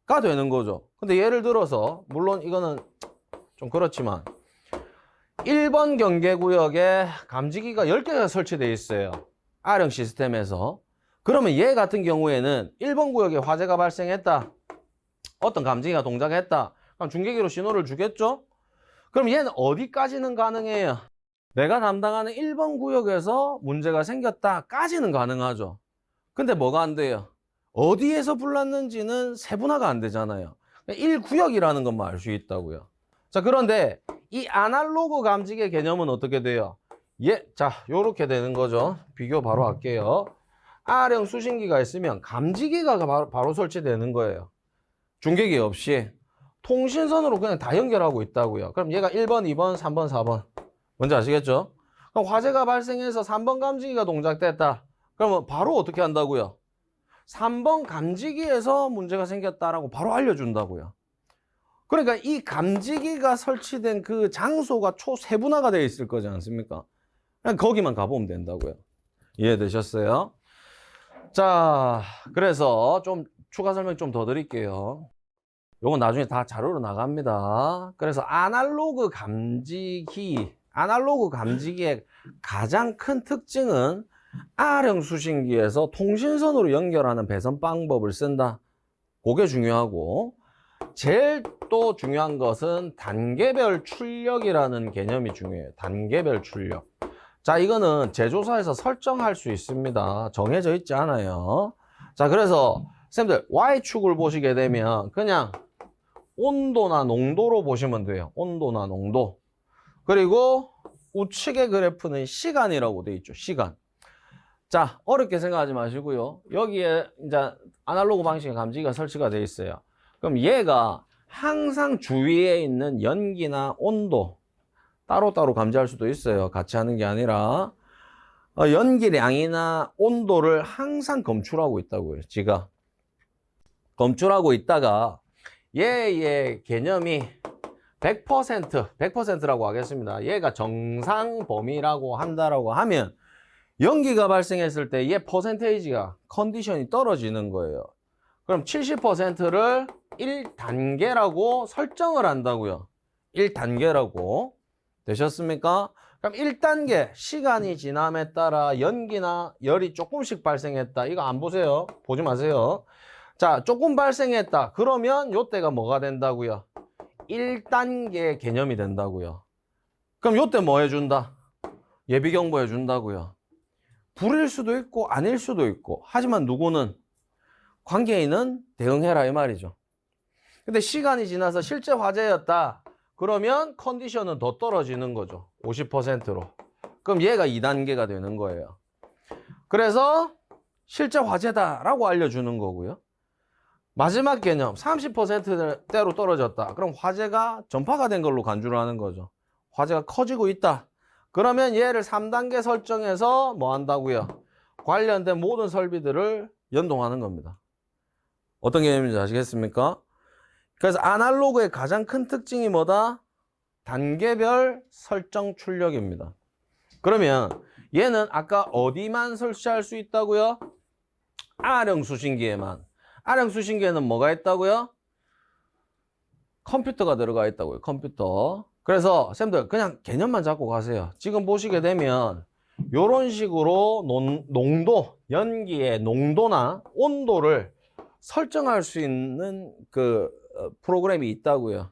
가 되는 거죠. 근데 예를 들어서 물론 이거는 좀 그렇지만 1번 경계구역에 감지기가 10개가 설치되어 있어요. R형 시스템에서. 그러면 얘 같은 경우에는 1번 구역에 화재가 발생했다. 어떤 감지기가 동작했다. 그럼 중계기로 신호를 주겠죠? 그럼 얘는 어디까지는 가능해요? 내가 담당하는 1번 구역에서 문제가 생겼다까지는 가능하죠. 근데 뭐가 안 돼요? 어디에서 불났는지는 세분화가 안 되잖아요. 1구역이라는 것만 알 수 있다고요. 자, 그런데 이 아날로그 감지기의 개념은 어떻게 돼요? 자, 요렇게 되는 거죠. 비교 바로 할게요. R형 수신기가 있으면 감지기가 바로 설치되는 거예요. 중계기 없이 통신선으로 그냥 다 연결하고 있다고요. 그럼 얘가 1번, 2번, 3번, 4번. 뭔지 아시겠죠? 그럼 화재가 발생해서 3번 감지기가 동작됐다. 그러면 바로 어떻게 한다고요? 3번 감지기에서 문제가 생겼다라고 바로 알려준다고요. 그러니까 이 감지기가 설치된 그 장소가 초세분화가 되어 있을 거지 않습니까? 그냥 거기만 가보면 된다고요. 이해되셨어요? 자, 그래서 좀 추가 설명 좀 더 드릴게요. 요건 나중에 다 자료로 나갑니다. 그래서 아날로그 감지기의 가장 큰 특징은 R형 수신기에서 통신선으로 연결하는 배선 방법을 쓴다. 그게 중요하고, 제일 또 중요한 것은 단계별 출력이라는 개념이 중요해요. 단계별 출력. 자, 이거는 제조사에서 설정할 수 있습니다. 정해져 있지 않아요. 자, 그래서 쌤들 Y축을 보시게 되면 그냥 온도나 농도로 보시면 돼요. 온도나 농도. 그리고 우측의 그래프는 시간이라고 되어 있죠. 시간. 자, 어렵게 생각하지 마시고요. 여기에 이제 아날로그 방식의 감지기가 설치가 되어 있어요. 그럼 얘가 항상 주위에 있는 연기나 온도 따로따로 감지할 수도 있어요. 같이 하는 게 아니라 연기량이나 온도를 항상 검출하고 있다고요. 지가 검출하고 있다가 얘의 개념이 100%라고 하겠습니다. 얘가 정상 범위라고 한다라고 하면 연기가 발생했을 때 얘 퍼센테이지가 컨디션이 떨어지는 거예요. 그럼 70%를 1단계라고 설정을 한다고요. 1단계라고. 되셨습니까? 그럼 1단계 시간이 지남에 따라 연기나 열이 조금씩 발생했다. 이거 안 보세요. 보지 마세요. 자, 조금 발생했다. 그러면 요때가 뭐가 된다고요? 1단계 개념이 된다고요. 그럼 요때 뭐 해준다? 예비경보 해준다고요. 불일 수도 있고 아닐 수도 있고, 하지만 누구는 관계인은 대응해라 이 말이죠. 근데 시간이 지나서 실제 화재였다. 그러면 컨디션은 더 떨어지는 거죠. 50%로. 그럼 얘가 2단계가 되는 거예요. 그래서 실제 화재다라고 알려주는 거고요. 마지막 개념 30%대로 떨어졌다. 그럼 화재가 전파가 된 걸로 간주를 하는 거죠. 화재가 커지고 있다. 그러면 얘를 3단계 설정해서 뭐 한다고요? 관련된 모든 설비들을 연동하는 겁니다. 어떤 개념인지 아시겠습니까? 그래서 아날로그의 가장 큰 특징이 뭐다? 단계별 설정 출력입니다. 그러면 얘는 아까 어디만 설치할 수 있다고요? R형 수신기에만. R형 수신기에는 뭐가 있다고요? 컴퓨터가 들어가 있다고요. 컴퓨터. 그래서 쌤들 그냥 개념만 잡고 가세요. 지금 보시게 되면 이런 식으로 농도, 연기의 농도나 온도를 설정할 수 있는 그 프로그램이 있다고요.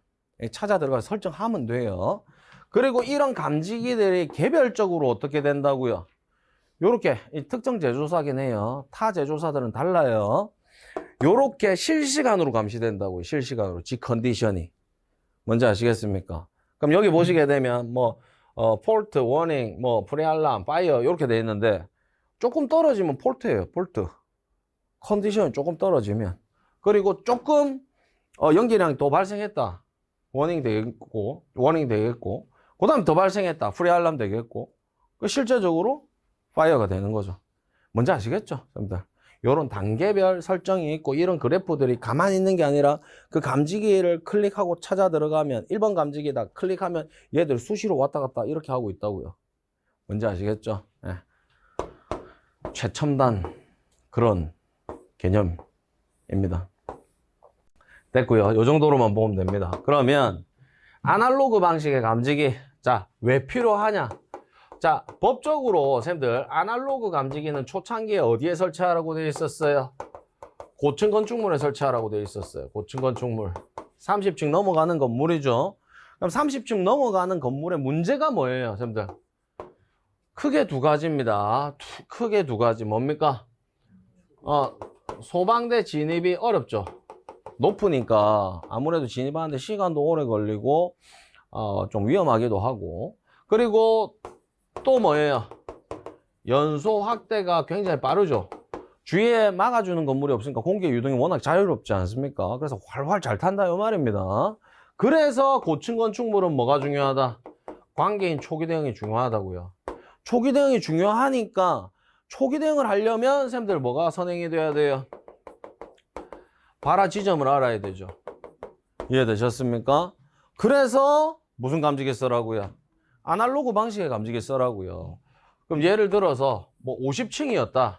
찾아 들어가서 설정하면 돼요. 그리고 이런 감지기들이 개별적으로 어떻게 된다고요? 요렇게 특정 제조사긴 해요. 타 제조사들은 달라요. 요렇게 실시간으로 감시된다고요. 실시간으로. 지 컨디션이. 뭔지 아시겠습니까? 그럼 여기 보시게 되면 뭐 폴트, 워닝, 뭐 프리알람, 파이어 이렇게 돼 있는데 조금 떨어지면 폴트예요. 폴트. 컨디션이 조금 떨어지면. 그리고 조금 연기량이 더 발생했다. 워닝 되겠고, 그 다음에 더 발생했다. 프리알람 되겠고. 실제적으로 파이어가 되는 거죠. 뭔지 아시겠죠? 여러분들. 이런 단계별 설정이 있고 이런 그래프들이 가만히 있는 게 아니라 그 감지기를 클릭하고 찾아 들어가면 1번 감지기다 클릭하면 얘들 수시로 왔다 갔다 이렇게 하고 있다고요. 뭔지 아시겠죠? 네. 최첨단 그런 개념입니다. 됐고요. 이 정도로만 보면 됩니다. 그러면 아날로그 방식의 감지기, 자, 왜 필요하냐? 자, 법적으로 쌤들 아날로그 감지기는 초창기에 어디에 설치하라고 되어 있었어요? 고층 건축물에 설치하라고 되어 있었어요. 고층 건축물. 30층 넘어가는 건물이죠. 그럼 30층 넘어가는 건물의 문제가 뭐예요, 쌤들? 크게 두 가지입니다. 크게 두 가지. 뭡니까? 소방대 진입이 어렵죠. 높으니까 아무래도 진입하는데 시간도 오래 걸리고 좀 위험하기도 하고, 그리고 또 뭐예요? 연소 확대가 굉장히 빠르죠. 주위에 막아주는 건물이 없으니까 공기 유동이 워낙 자유롭지 않습니까? 그래서 활활 잘 탄다 이 말입니다. 그래서 고층 건축물은 뭐가 중요하다? 관계인 초기 대응이 중요하다고요. 초기 대응이 중요하니까 초기 대응을 하려면 쌤들 뭐가 선행이 돼야 돼요? 발화 지점을 알아야 되죠. 이해되셨습니까? 그래서 무슨 감지기 쓰라고요? 아날로그 방식의 감지기 쓰라고요. 그럼 예를 들어서 뭐 50층이었다.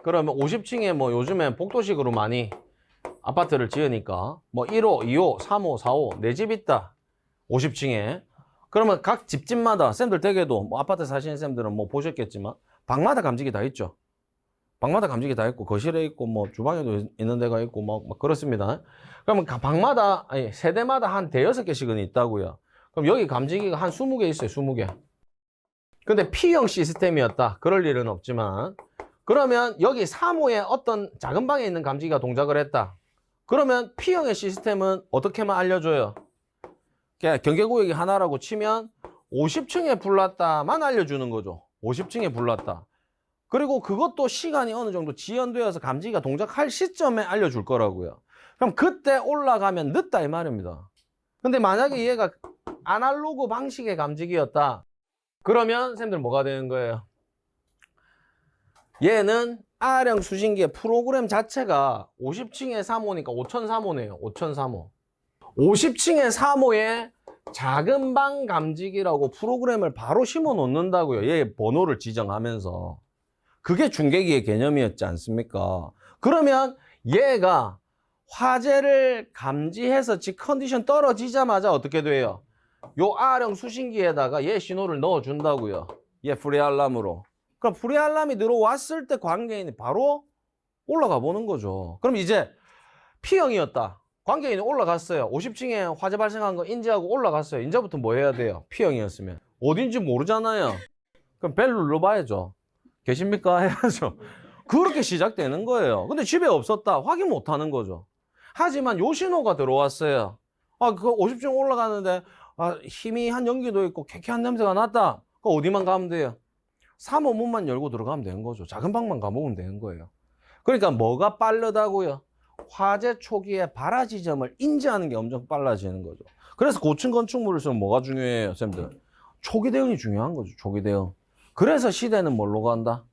그러면 50층에 뭐 요즘엔 복도식으로 많이 아파트를 지으니까 뭐 1호, 2호, 3호, 4호 내 집 있다. 50층에. 그러면 각 집집마다 쌤들 댁에도 뭐 아파트 사시는 쌤들은 뭐 보셨겠지만 방마다 감지기 다 있죠. 방마다 감지기 다 있고 거실에 있고 뭐 주방에도 있는 데가 있고 막 그렇습니다. 그러면 방마다 아니 세대마다 한 대여섯 개씩은 있다고요. 그럼 여기 감지기가 한 20개 있어요. 20개. 근데 P형 시스템이었다. 그럴 일은 없지만 그러면 여기 3호에 어떤 작은 방에 있는 감지기가 동작을 했다. 그러면 P형의 시스템은 어떻게만 알려줘요? 경계구역이 하나라고 치면 50층에 불났다만 알려주는 거죠. 50층에 불났다. 그리고 그것도 시간이 어느 정도 지연되어서 감지기가 동작할 시점에 알려줄 거라고요. 그럼 그때 올라가면 늦다 이 말입니다. 근데 만약에 얘가 아날로그 방식의 감지기였다. 그러면 쌤들 뭐가 되는 거예요? 얘는 R형 수신기의 프로그램 자체가 50층에 3호니까 5003호네요. 5003호. 50층에 3호에 작은 방 감지기라고 프로그램을 바로 심어 놓는다고요. 얘 번호를 지정하면서. 그게 중계기의 개념이었지 않습니까? 그러면 얘가 화재를 감지해서 집 컨디션 떨어지자마자 어떻게 돼요? 요 R형 수신기에다가 얘 신호를 넣어준다고요. 얘 프리알람으로. 그럼 프리알람이 들어왔을 때 관계인이 바로 올라가 보는 거죠. 그럼 이제 P형이었다. 관계인이 올라갔어요. 50층에 화재 발생한 거 인지하고 올라갔어요. 이제부터 뭐 해야 돼요? P형이었으면. 어딘지 모르잖아요. 그럼 벨 눌러봐야죠. 계십니까? 해야죠. 그렇게 시작되는 거예요. 근데 집에 없었다. 확인 못 하는 거죠. 하지만 요 신호가 들어왔어요. 아, 그 50층 올라가는데 희미한 연기도 있고 쾌쾌한 냄새가 났다. 그 어디만 가면 돼요? 3호 문만 열고 들어가면 되는 거죠. 작은 방만 가보면 되는 거예요. 그러니까 뭐가 빠르다고요? 화재 초기에 발화 지점을 인지하는 게 엄청 빨라지는 거죠. 그래서 고층 건축물을 쓰면 뭐가 중요해요, 쌤들? 초기 대응이 중요한 거죠. 초기 대응. 그래서 시대는 뭘로 간다?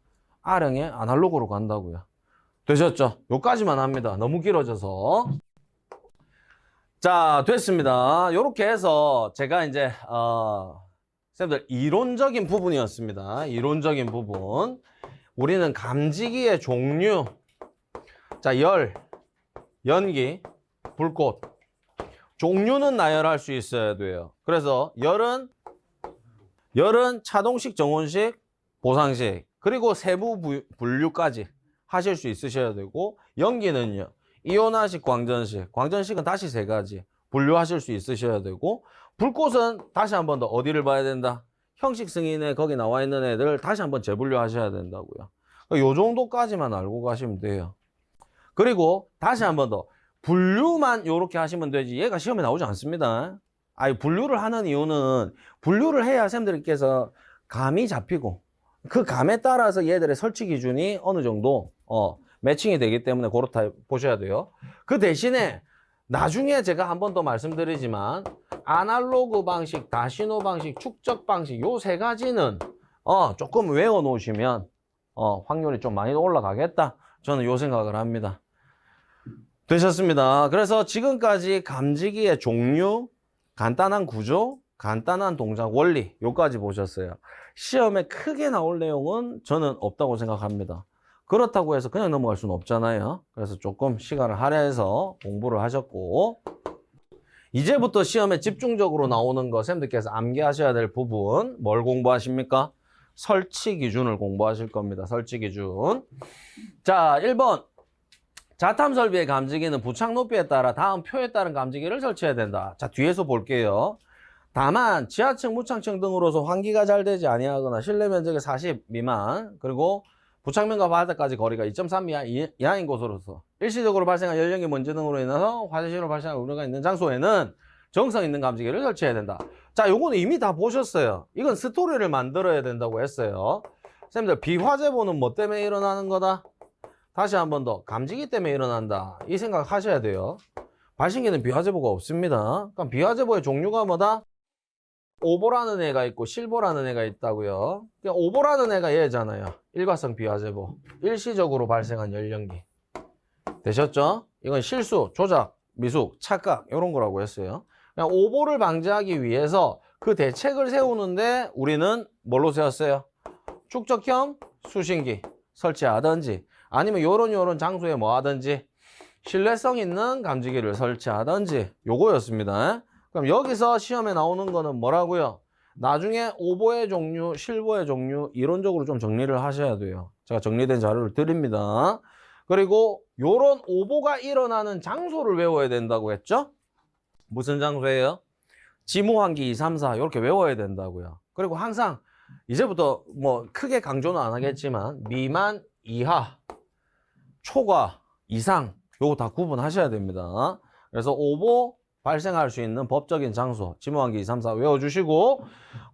R형의 아날로그로 간다고요. 되셨죠? 요까지만 합니다. 너무 길어져서. 자, 됐습니다. 요렇게 해서 제가 이제 쌤들 이론적인 부분이었습니다. 이론적인 부분. 우리는 감지기의 종류. 자, 열, 연기, 불꽃. 종류는 나열할 수 있어야 돼요. 그래서 열은 차동식, 정온식, 보상식, 그리고 세부 분류까지 하실 수 있으셔야 되고, 연기는요, 이온화식, 광전식, 광전식은 다시 세 가지 분류하실 수 있으셔야 되고, 불꽃은 다시 한 번 더 어디를 봐야 된다? 형식 승인에 거기 나와 있는 애들 다시 한번 재분류하셔야 된다고요. 요 정도까지만 알고 가시면 돼요. 그리고 다시 한 번 더 분류만 요렇게 하시면 되지 얘가 시험에 나오지 않습니다. 아니, 분류를 하는 이유는 분류를 해야 쌤들께서 감이 잡히고 그 감에 따라서 얘들의 설치 기준이 어느 정도 매칭이 되기 때문에 그렇다 보셔야 돼요. 그 대신에 나중에 제가 한 번 더 말씀드리지만 아날로그 방식, 다신호 방식, 축적 방식 요 세 가지는 조금 외워 놓으시면 확률이 좀 많이 올라가겠다. 저는 요 생각을 합니다. 되셨습니다. 그래서 지금까지 감지기의 종류, 간단한 구조, 간단한 동작, 원리 요까지 보셨어요. 시험에 크게 나올 내용은 저는 없다고 생각합니다. 그렇다고 해서 그냥 넘어갈 수는 없잖아요. 그래서 조금 시간을 할애해서 공부를 하셨고, 이제부터 시험에 집중적으로 나오는 거 쌤들께서 암기하셔야 될 부분 뭘 공부하십니까? 설치 기준을 공부하실 겁니다. 설치 기준. 자, 1번. 자탐 설비의 감지기는 부착 높이에 따라 다음 표에 따른 감지기를 설치해야 된다. 자, 뒤에서 볼게요. 다만 지하층, 무창층 등으로서 환기가 잘 되지 아니하거나 실내 면적의 40 미만, 그리고 부착면과 바닥까지 거리가 2.3m 이하인 곳으로서 일시적으로 발생한 연령의 먼지 등으로 인해서 화재시로 발생할 우려가 있는 장소에는 정성 있는 감지기를 설치해야 된다. 자, 요거는 이미 다 보셨어요. 이건 스토리를 만들어야 된다고 했어요. 쌤들, 비화재보는 뭐 때문에 일어나는 거다? 다시 한 번 더, 감지기 때문에 일어난다. 이 생각 하셔야 돼요. 발신기는 비화재보가 없습니다. 그럼 비화재보의 종류가 뭐다? 오보라는 애가 있고 실보라는 애가 있다고요. 오보라는 애가 얘잖아요. 일과성 비화재보. 일시적으로 발생한 연령기. 되셨죠? 이건 실수, 조작, 미숙, 착각 이런 거라고 했어요. 그냥 오보를 방지하기 위해서 그 대책을 세우는데 우리는 뭘로 세웠어요? 축적형 수신기 설치하든지 아니면 요런 장소에 뭐 하든지 신뢰성 있는 감지기를 설치하든지 요거였습니다. 그럼 여기서 시험에 나오는 거는 뭐라고요? 나중에 오보의 종류, 실보의 종류 이론적으로 좀 정리를 하셔야 돼요. 제가 정리된 자료를 드립니다. 그리고 요런 오보가 일어나는 장소를 외워야 된다고 했죠? 무슨 장소예요? 지무환기 2, 3, 4 이렇게 외워야 된다고요. 그리고 항상 이제부터 뭐 크게 강조는 안 하겠지만 미만, 이하, 초과, 이상 요거 다 구분하셔야 됩니다. 그래서 오보 발생할 수 있는 법적인 장소 지무환기 2, 3, 4 외워주시고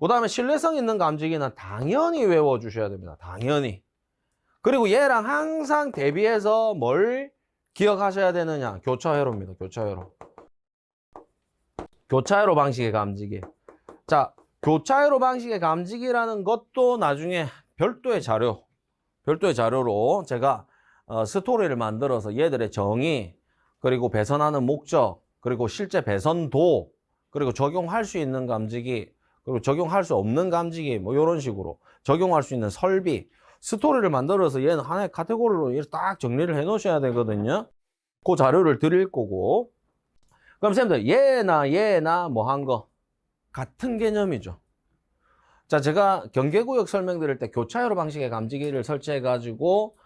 그 다음에 신뢰성 있는 감지기는 당연히 외워주셔야 됩니다. 당연히. 그리고 얘랑 항상 대비해서 뭘 기억하셔야 되느냐? 교차회로입니다. 교차회로. 교차회로 방식의 감지기. 자, 교차회로 방식의 감지기라는 것도 나중에 별도의 자료로 제가 스토리를 만들어서 얘들의 정의, 그리고 배선하는 목적, 그리고 실제 배선도, 그리고 적용할 수 있는 감지기, 그리고 적용할 수 없는 감지기, 뭐 이런 식으로 적용할 수 있는 설비, 스토리를 만들어서 얘는 하나의 카테고리로 이렇게 딱 정리를 해 놓으셔야 되거든요. 그 자료를 드릴 거고. 그럼 쌤들 얘나 뭐 한 거 같은 개념이죠. 자, 제가 경계구역 설명드릴 때 교차회로 방식의 감지기를 설치해 가지고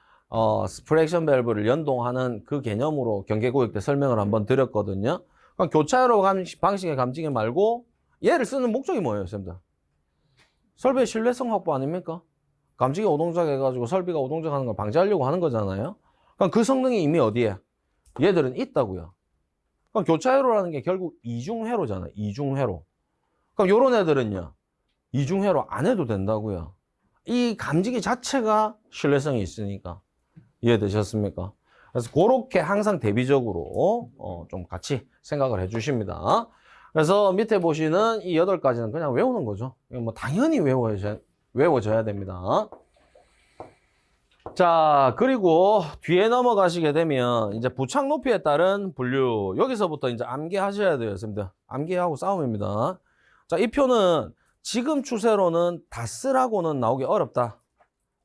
스프렉션 밸브를 연동하는 그 개념으로 경계구역 때 설명을 한번 드렸거든요. 그럼 교차회로 방식의 감지기 말고 얘를 쓰는 목적이 뭐예요, 쌤들? 설비의 신뢰성 확보 아닙니까? 감지기 오동작 해가지고 설비가 오동작하는 걸 방지하려고 하는 거잖아요. 그럼 그 성능이 이미 어디에? 얘들은 있다고요. 그럼 교차회로라는 게 결국 이중회로잖아요. 이중회로. 그럼 요런 애들은요. 이중회로 안 해도 된다고요. 이 감지기 자체가 신뢰성이 있으니까. 이해되셨습니까? 그래서 그렇게 항상 대비적으로 좀 같이 생각을 해 주십니다. 그래서 밑에 보시는 이 8가지는 그냥 외우는 거죠. 뭐 당연히 외워져야 됩니다. 자, 그리고 뒤에 넘어가시게 되면 이제 부착 높이에 따른 분류. 여기서부터 이제 암기하셔야 돼요, 선생님들. 암기하고 싸움입니다. 자, 이 표는 지금 추세로는 다스라고는 나오기 어렵다.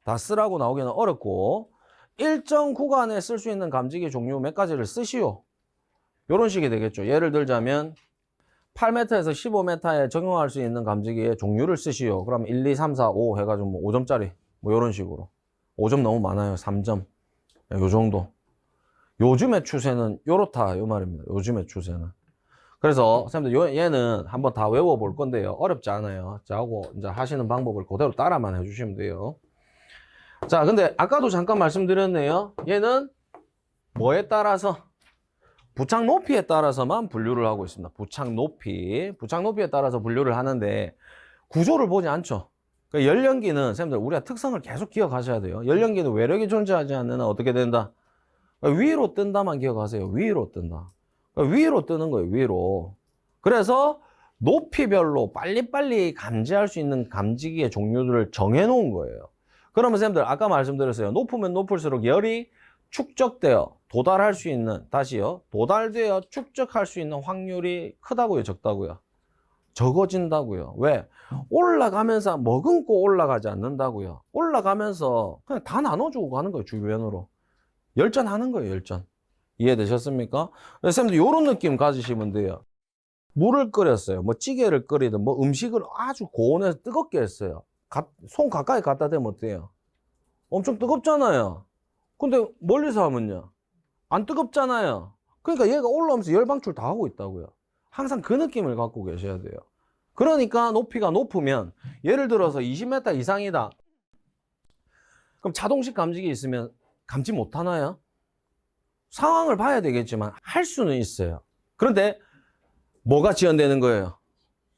다스라고 나오기는 어렵고 일정 구간에 쓸 수 있는 감지기 종류 몇 가지를 쓰시오. 이런 식이 되겠죠. 예를 들자면 8m에서 15m에 적용할 수 있는 감지기의 종류를 쓰시오. 그럼 1, 2, 3, 4, 5 해가지고 뭐 5점짜리 뭐 이런 식으로. 5점 너무 많아요. 3점. 요 정도. 요즘의 추세는 요렇다 요 말입니다. 요즘의 추세는. 그래서 선생님들 얘는 한번 다 외워볼 건데요. 어렵지 않아요. 자하고 이제 하시는 방법을 그대로 따라만 해주시면 돼요. 자, 근데 아까도 잠깐 말씀드렸네요. 얘는 뭐에 따라서? 부착 높이에 따라서만 분류를 하고 있습니다. 부착 높이에 따라서 분류를 하는데 구조를 보지 않죠. 그러니까 연령기는 선생님들 우리가 특성을 계속 기억하셔야 돼요. 연령기는 외력이 존재하지 않는 한 어떻게 된다? 그러니까 위로 뜬다만 기억하세요. 위로 뜬다. 그러니까 위로 뜨는 거예요. 위로. 그래서 높이별로 빨리빨리 감지할 수 있는 감지기의 종류들을 정해 놓은 거예요. 그러면 선생님들 아까 말씀드렸어요. 높으면 높을수록 열이 축적되어 도달할 수 있는, 다시요, 도달되어 축적할 수 있는 확률이 크다고요, 적다고요? 적어진다고요. 왜? 올라가면서 머금고 올라가지 않는다고요. 올라가면서 그냥 다 나눠주고 가는 거예요, 주변으로. 열전하는 거예요, 열전. 이해되셨습니까? 선생님들 이런 느낌 가지시면 돼요. 물을 끓였어요. 뭐 찌개를 끓이든 뭐 음식을 아주 고온에서 뜨겁게 했어요. 손 가까이 갖다 대면 어때요? 엄청 뜨겁잖아요. 근데 멀리서 하면요, 안 뜨겁잖아요. 그러니까 얘가 올라오면서 열 방출 다 하고 있다고요. 항상 그 느낌을 갖고 계셔야 돼요. 그러니까 높이가 높으면 예를 들어서 20m 이상이다. 그럼 자동식 감지기 있으면 감지 못 하나요? 상황을 봐야 되겠지만 할 수는 있어요. 그런데 뭐가 지연되는 거예요?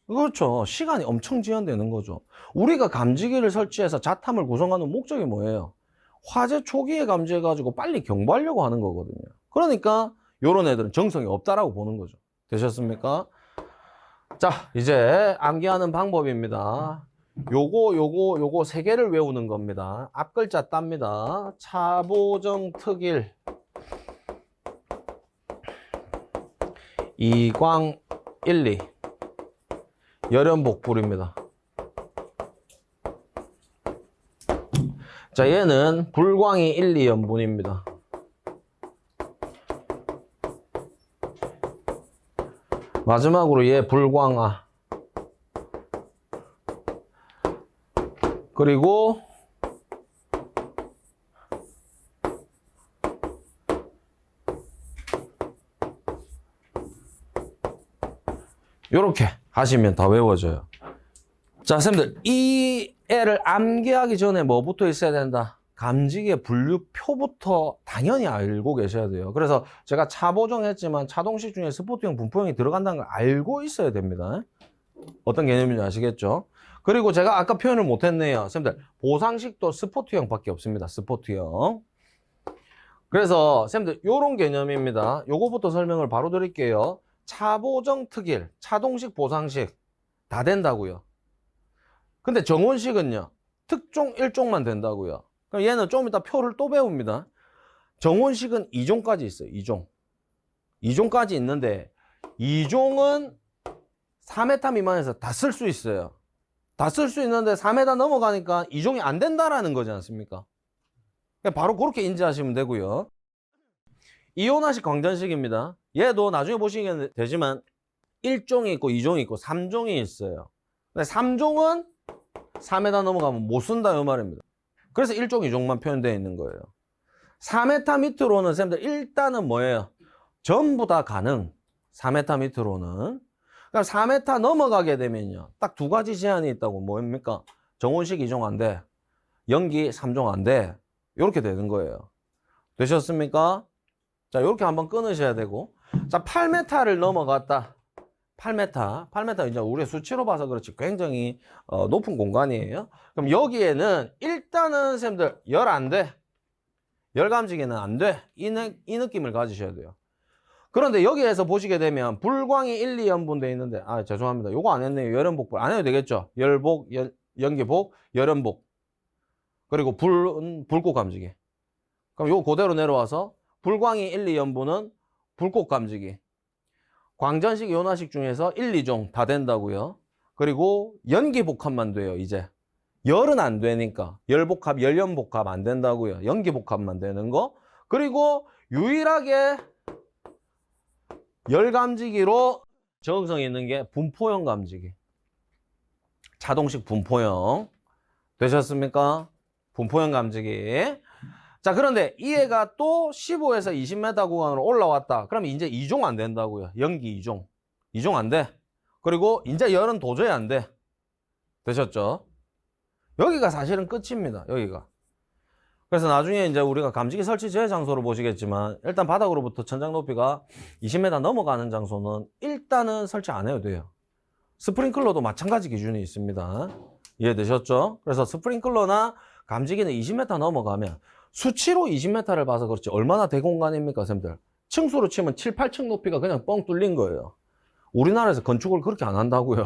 그렇죠. 시간이 엄청 지연되는 거죠. 우리가 감지기를 설치해서 자탐을 구성하는 목적이 뭐예요? 화재 초기에 감지해가지고 빨리 경보하려고 하는 거거든요. 그러니까 이런 애들은 정성이 없다라고 보는 거죠. 되셨습니까? 자, 이제 암기하는 방법입니다. 요거 세 개를 외우는 겁니다. 앞글자 땁니다. 차보정 특일 이광 1, 2 열연복불입니다. 자, 얘는 불광이 1, 2연분입니다. 마지막으로 얘 불광화. 그리고 요렇게 하시면 다 외워져요. 자, 선생님들, 이 애를 암기하기 전에 뭐부터 있어야 된다? 감지기의 분류표부터 당연히 알고 계셔야 돼요. 그래서 제가 차보정했지만 차동식 중에 스포트형, 분포형이 들어간다는 걸 알고 있어야 됩니다. 어떤 개념인지 아시겠죠? 그리고 제가 아까 표현을 못했네요. 선생님들, 보상식도 스포트형밖에 없습니다. 스포트형. 그래서 선생님들, 요런 개념입니다. 요거부터 설명을 바로 드릴게요. 차보정, 특일, 차동식, 보상식 다 된다고요. 근데 정원식은요, 특종 1종만 된다고요. 그럼 얘는 좀 이따 표를 또 배웁니다. 정원식은 2종까지 있어요. 2종. 2종까지 있는데 2종은 4m 미만에서 다 쓸 수 있어요. 다 쓸 수 있는데 4m 넘어가니까 2종이 안 된다라는 거지 않습니까? 바로 그렇게 인지하시면 되고요. 이온화식 광전식입니다. 얘도 나중에 보시면 되지만 1종이 있고 2종이 있고 3종이 있어요. 근데 3종은 4m 넘어가면 못 쓴다 이 말입니다. 그래서 1종, 2종만 표현되어 있는 거예요. 4m 밑으로는 쌤들 일단은 뭐예요? 전부 다 가능. 4m 밑으로는. 그러니까 4m 넘어가게 되면요. 딱 두 가지 제한이 있다고. 뭐입니까? 정원식 2종 안 돼. 연기 3종 안 돼. 이렇게 되는 거예요. 되셨습니까? 자, 이렇게 한번 끊으셔야 되고. 자, 8m를 넘어갔다. 8m 이제 우리가 수치로 봐서 그렇지 굉장히 높은 공간이에요. 그럼 여기에는 일단은 쌤들 열 안 돼. 열 감지기는 안 돼. 이 느낌을 가지셔야 돼요. 그런데 여기에서 보시게 되면 불광이 1, 2연분 돼 있는데 죄송합니다. 요거 안 했네요. 열연복불 안 해도 되겠죠. 열복, 연기복, 열연복. 그리고 불꽃 감지기. 그럼 요거 그대로 내려와서 불광이 1, 2연분은 불꽃 감지기. 광전식, 이온화식 중에서 1, 2종 다 된다고요. 그리고 연기복합만 돼요, 이제. 열은 안 되니까. 열복합, 열연복합 안 된다고요. 연기복합만 되는 거. 그리고 유일하게 열감지기로 적응성이 있는 게 분포형 감지기. 자동식 분포형. 되셨습니까? 분포형 감지기. 자, 그런데 이 애가 또 15에서 20m 구간으로 올라왔다. 그럼 이제 2종 안 된다고요. 연기 2종. 2종 안 돼. 그리고 이제 열은 도저히 안 돼. 되셨죠? 여기가 사실은 끝입니다. 여기가. 그래서 나중에 이제 우리가 감지기 설치 제외 장소를 보시겠지만 일단 바닥으로부터 천장 높이가 20m 넘어가는 장소는 일단은 설치 안 해도 돼요. 스프링클러도 마찬가지 기준이 있습니다. 이해되셨죠? 그래서 스프링클러나 감지기는 20m 넘어가면 수치로 20m를 봐서 그렇지 얼마나 대공간입니까, 쌤들? 층수로 치면 7, 8층 높이가 그냥 뻥 뚫린 거예요. 우리나라에서 건축을 그렇게 안 한다고요.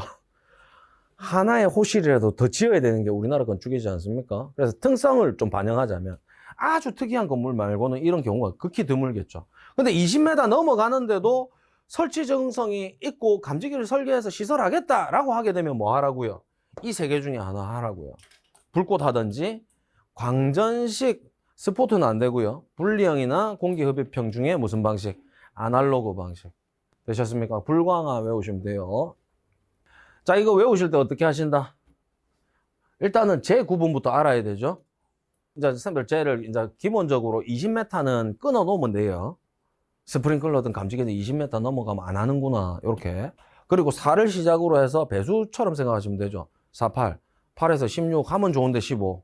하나의 호실이라도 더 지어야 되는 게 우리나라 건축이지 않습니까? 그래서 특성을 좀 반영하자면 아주 특이한 건물 말고는 이런 경우가 극히 드물겠죠. 근데 20m 넘어가는데도 설치 적응성이 있고 감지기를 설계해서 시설하겠다라고 하게 되면 뭐 하라고요? 이 세 개 중에 하나 하라고요. 불꽃 하든지 광전식 스포트는 안 되고요. 분리형이나 공기흡입형 중에 무슨 방식? 아날로그 방식. 되셨습니까? 불광화 외우시면 돼요. 자, 이거 외우실 때 어떻게 하신다? 일단은 제 구분부터 알아야 되죠. 이제 선생님들 쟤를 이제 기본적으로 20m는 끊어 놓으면 돼요. 스프링클러든 감지기든 20m 넘어가면 안 하는구나. 이렇게. 그리고 4를 시작으로 해서 배수처럼 생각하시면 되죠. 4, 8. 8에서 16 하면 좋은데 15.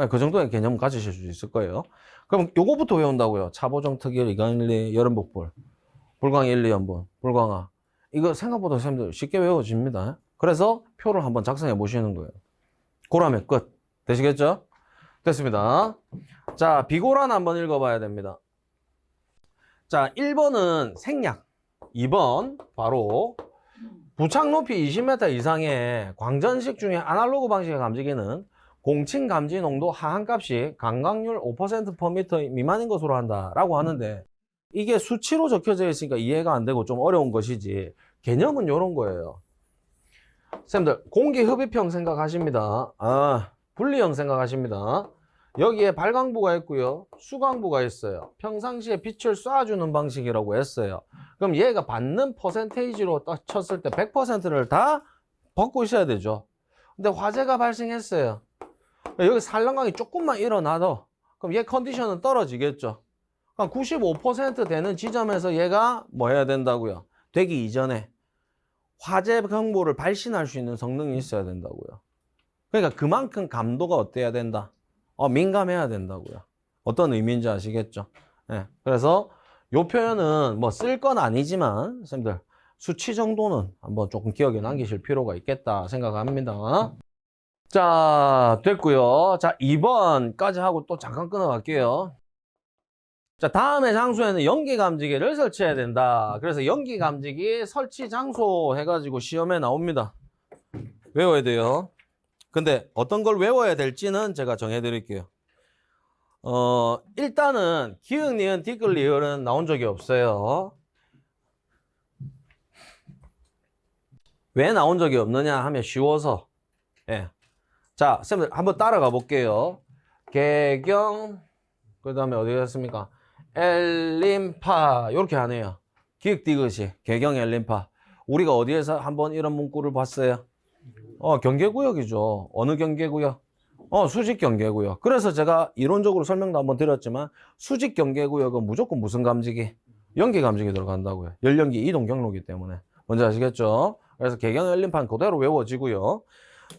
그 정도의 개념 가지실 수 있을 거예요. 그럼 요거부터 외운다고요. 차보정, 특일, 이강일리, 열연복불, 불광 1, 2연분, 불광화. 이거 생각보다 선생님들 쉽게 외워집니다. 그래서 표를 한번 작성해 보시는 거예요. 고라면 끝. 되시겠죠? 됐습니다. 자, 비고란 한번 읽어봐야 됩니다. 자, 1번은 생략. 2번 바로 부착 높이 20m 이상의 광전식 중에 아날로그 방식의 감지기는 공칭 감지 농도 하한값이 강강률 5%/m 미만인 것으로 한다라고 하는데 이게 수치로 적혀져 있으니까 이해가 안 되고 좀 어려운 것이지 개념은 이런 거예요. 쌤들 공기 흡입형 생각하십니다. 분리형 생각하십니다. 여기에 발광부가 있고요. 수광부가 있어요. 평상시에 빛을 쏴주는 방식이라고 했어요. 그럼 얘가 받는 퍼센테이지로 딱 쳤을 때 100%를 다 받고 있어야 되죠. 근데 화재가 발생했어요. 여기 산란광이 조금만 일어나도 그럼 얘 컨디션은 떨어지겠죠. 그럼 95% 되는 지점에서 얘가 뭐 해야 된다고요? 되기 이전에 화재 경보를 발신할 수 있는 성능이 있어야 된다고요. 그러니까 그만큼 감도가 어때야 된다? 민감해야 된다고요. 어떤 의미인지 아시겠죠? 네. 그래서 요 표현은 뭐 쓸 건 아니지만 선생님들 수치 정도는 한번 조금 기억에 남기실 필요가 있겠다 생각합니다. 자, 됐고요. 자, 2번까지 하고 또 잠깐 끊어갈게요. 자, 다음의 장소에는 연기 감지기를 설치해야 된다. 그래서 연기 감지기 설치 장소 해가지고 시험에 나옵니다. 외워야 돼요. 근데 어떤 걸 외워야 될지는 제가 정해드릴게요. 일단은 기역, 니은, 디귿, 리을은 나온 적이 없어요. 왜 나온 적이 없느냐 하면 쉬워서. 예. 자, 쌤들 한번 따라가 볼게요. 개경, 그 다음에 어디 갔습니까? 엘림파, 이렇게 하네요. 기역, 디귿이 개경, 엘림파. 우리가 어디에서 한번 이런 문구를 봤어요? 경계구역이죠. 어느 경계구역? 수직 경계구역. 그래서 제가 이론적으로 설명도 한번 드렸지만 수직 경계구역은 무조건 무슨 감지기? 연기 감지기 들어간다고요. 열연기 이동 경로이기 때문에. 뭔지 아시겠죠? 그래서 개경 열림판 그대로 외워지고요.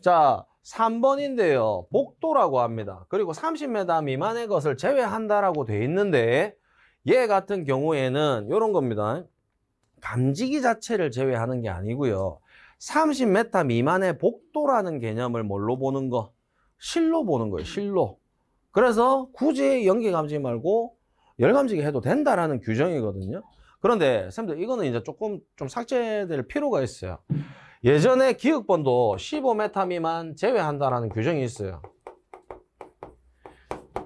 자, 3번인데요. 복도라고 합니다. 그리고 30m 미만의 것을 제외한다라고 돼 있는데 얘 같은 경우에는 이런 겁니다. 감지기 자체를 제외하는 게 아니고요. 30m 미만의 복도라는 개념을 뭘로 보는 거? 실로 보는 거예요. 실로. 그래서 굳이 연기 감지기 말고 열 감지기 해도 된다라는 규정이거든요. 그런데 선생님들 이거는 이제 조금 좀 삭제될 필요가 있어요. 예전에 기역번도 15m 미만 제외한다라는 규정이 있어요.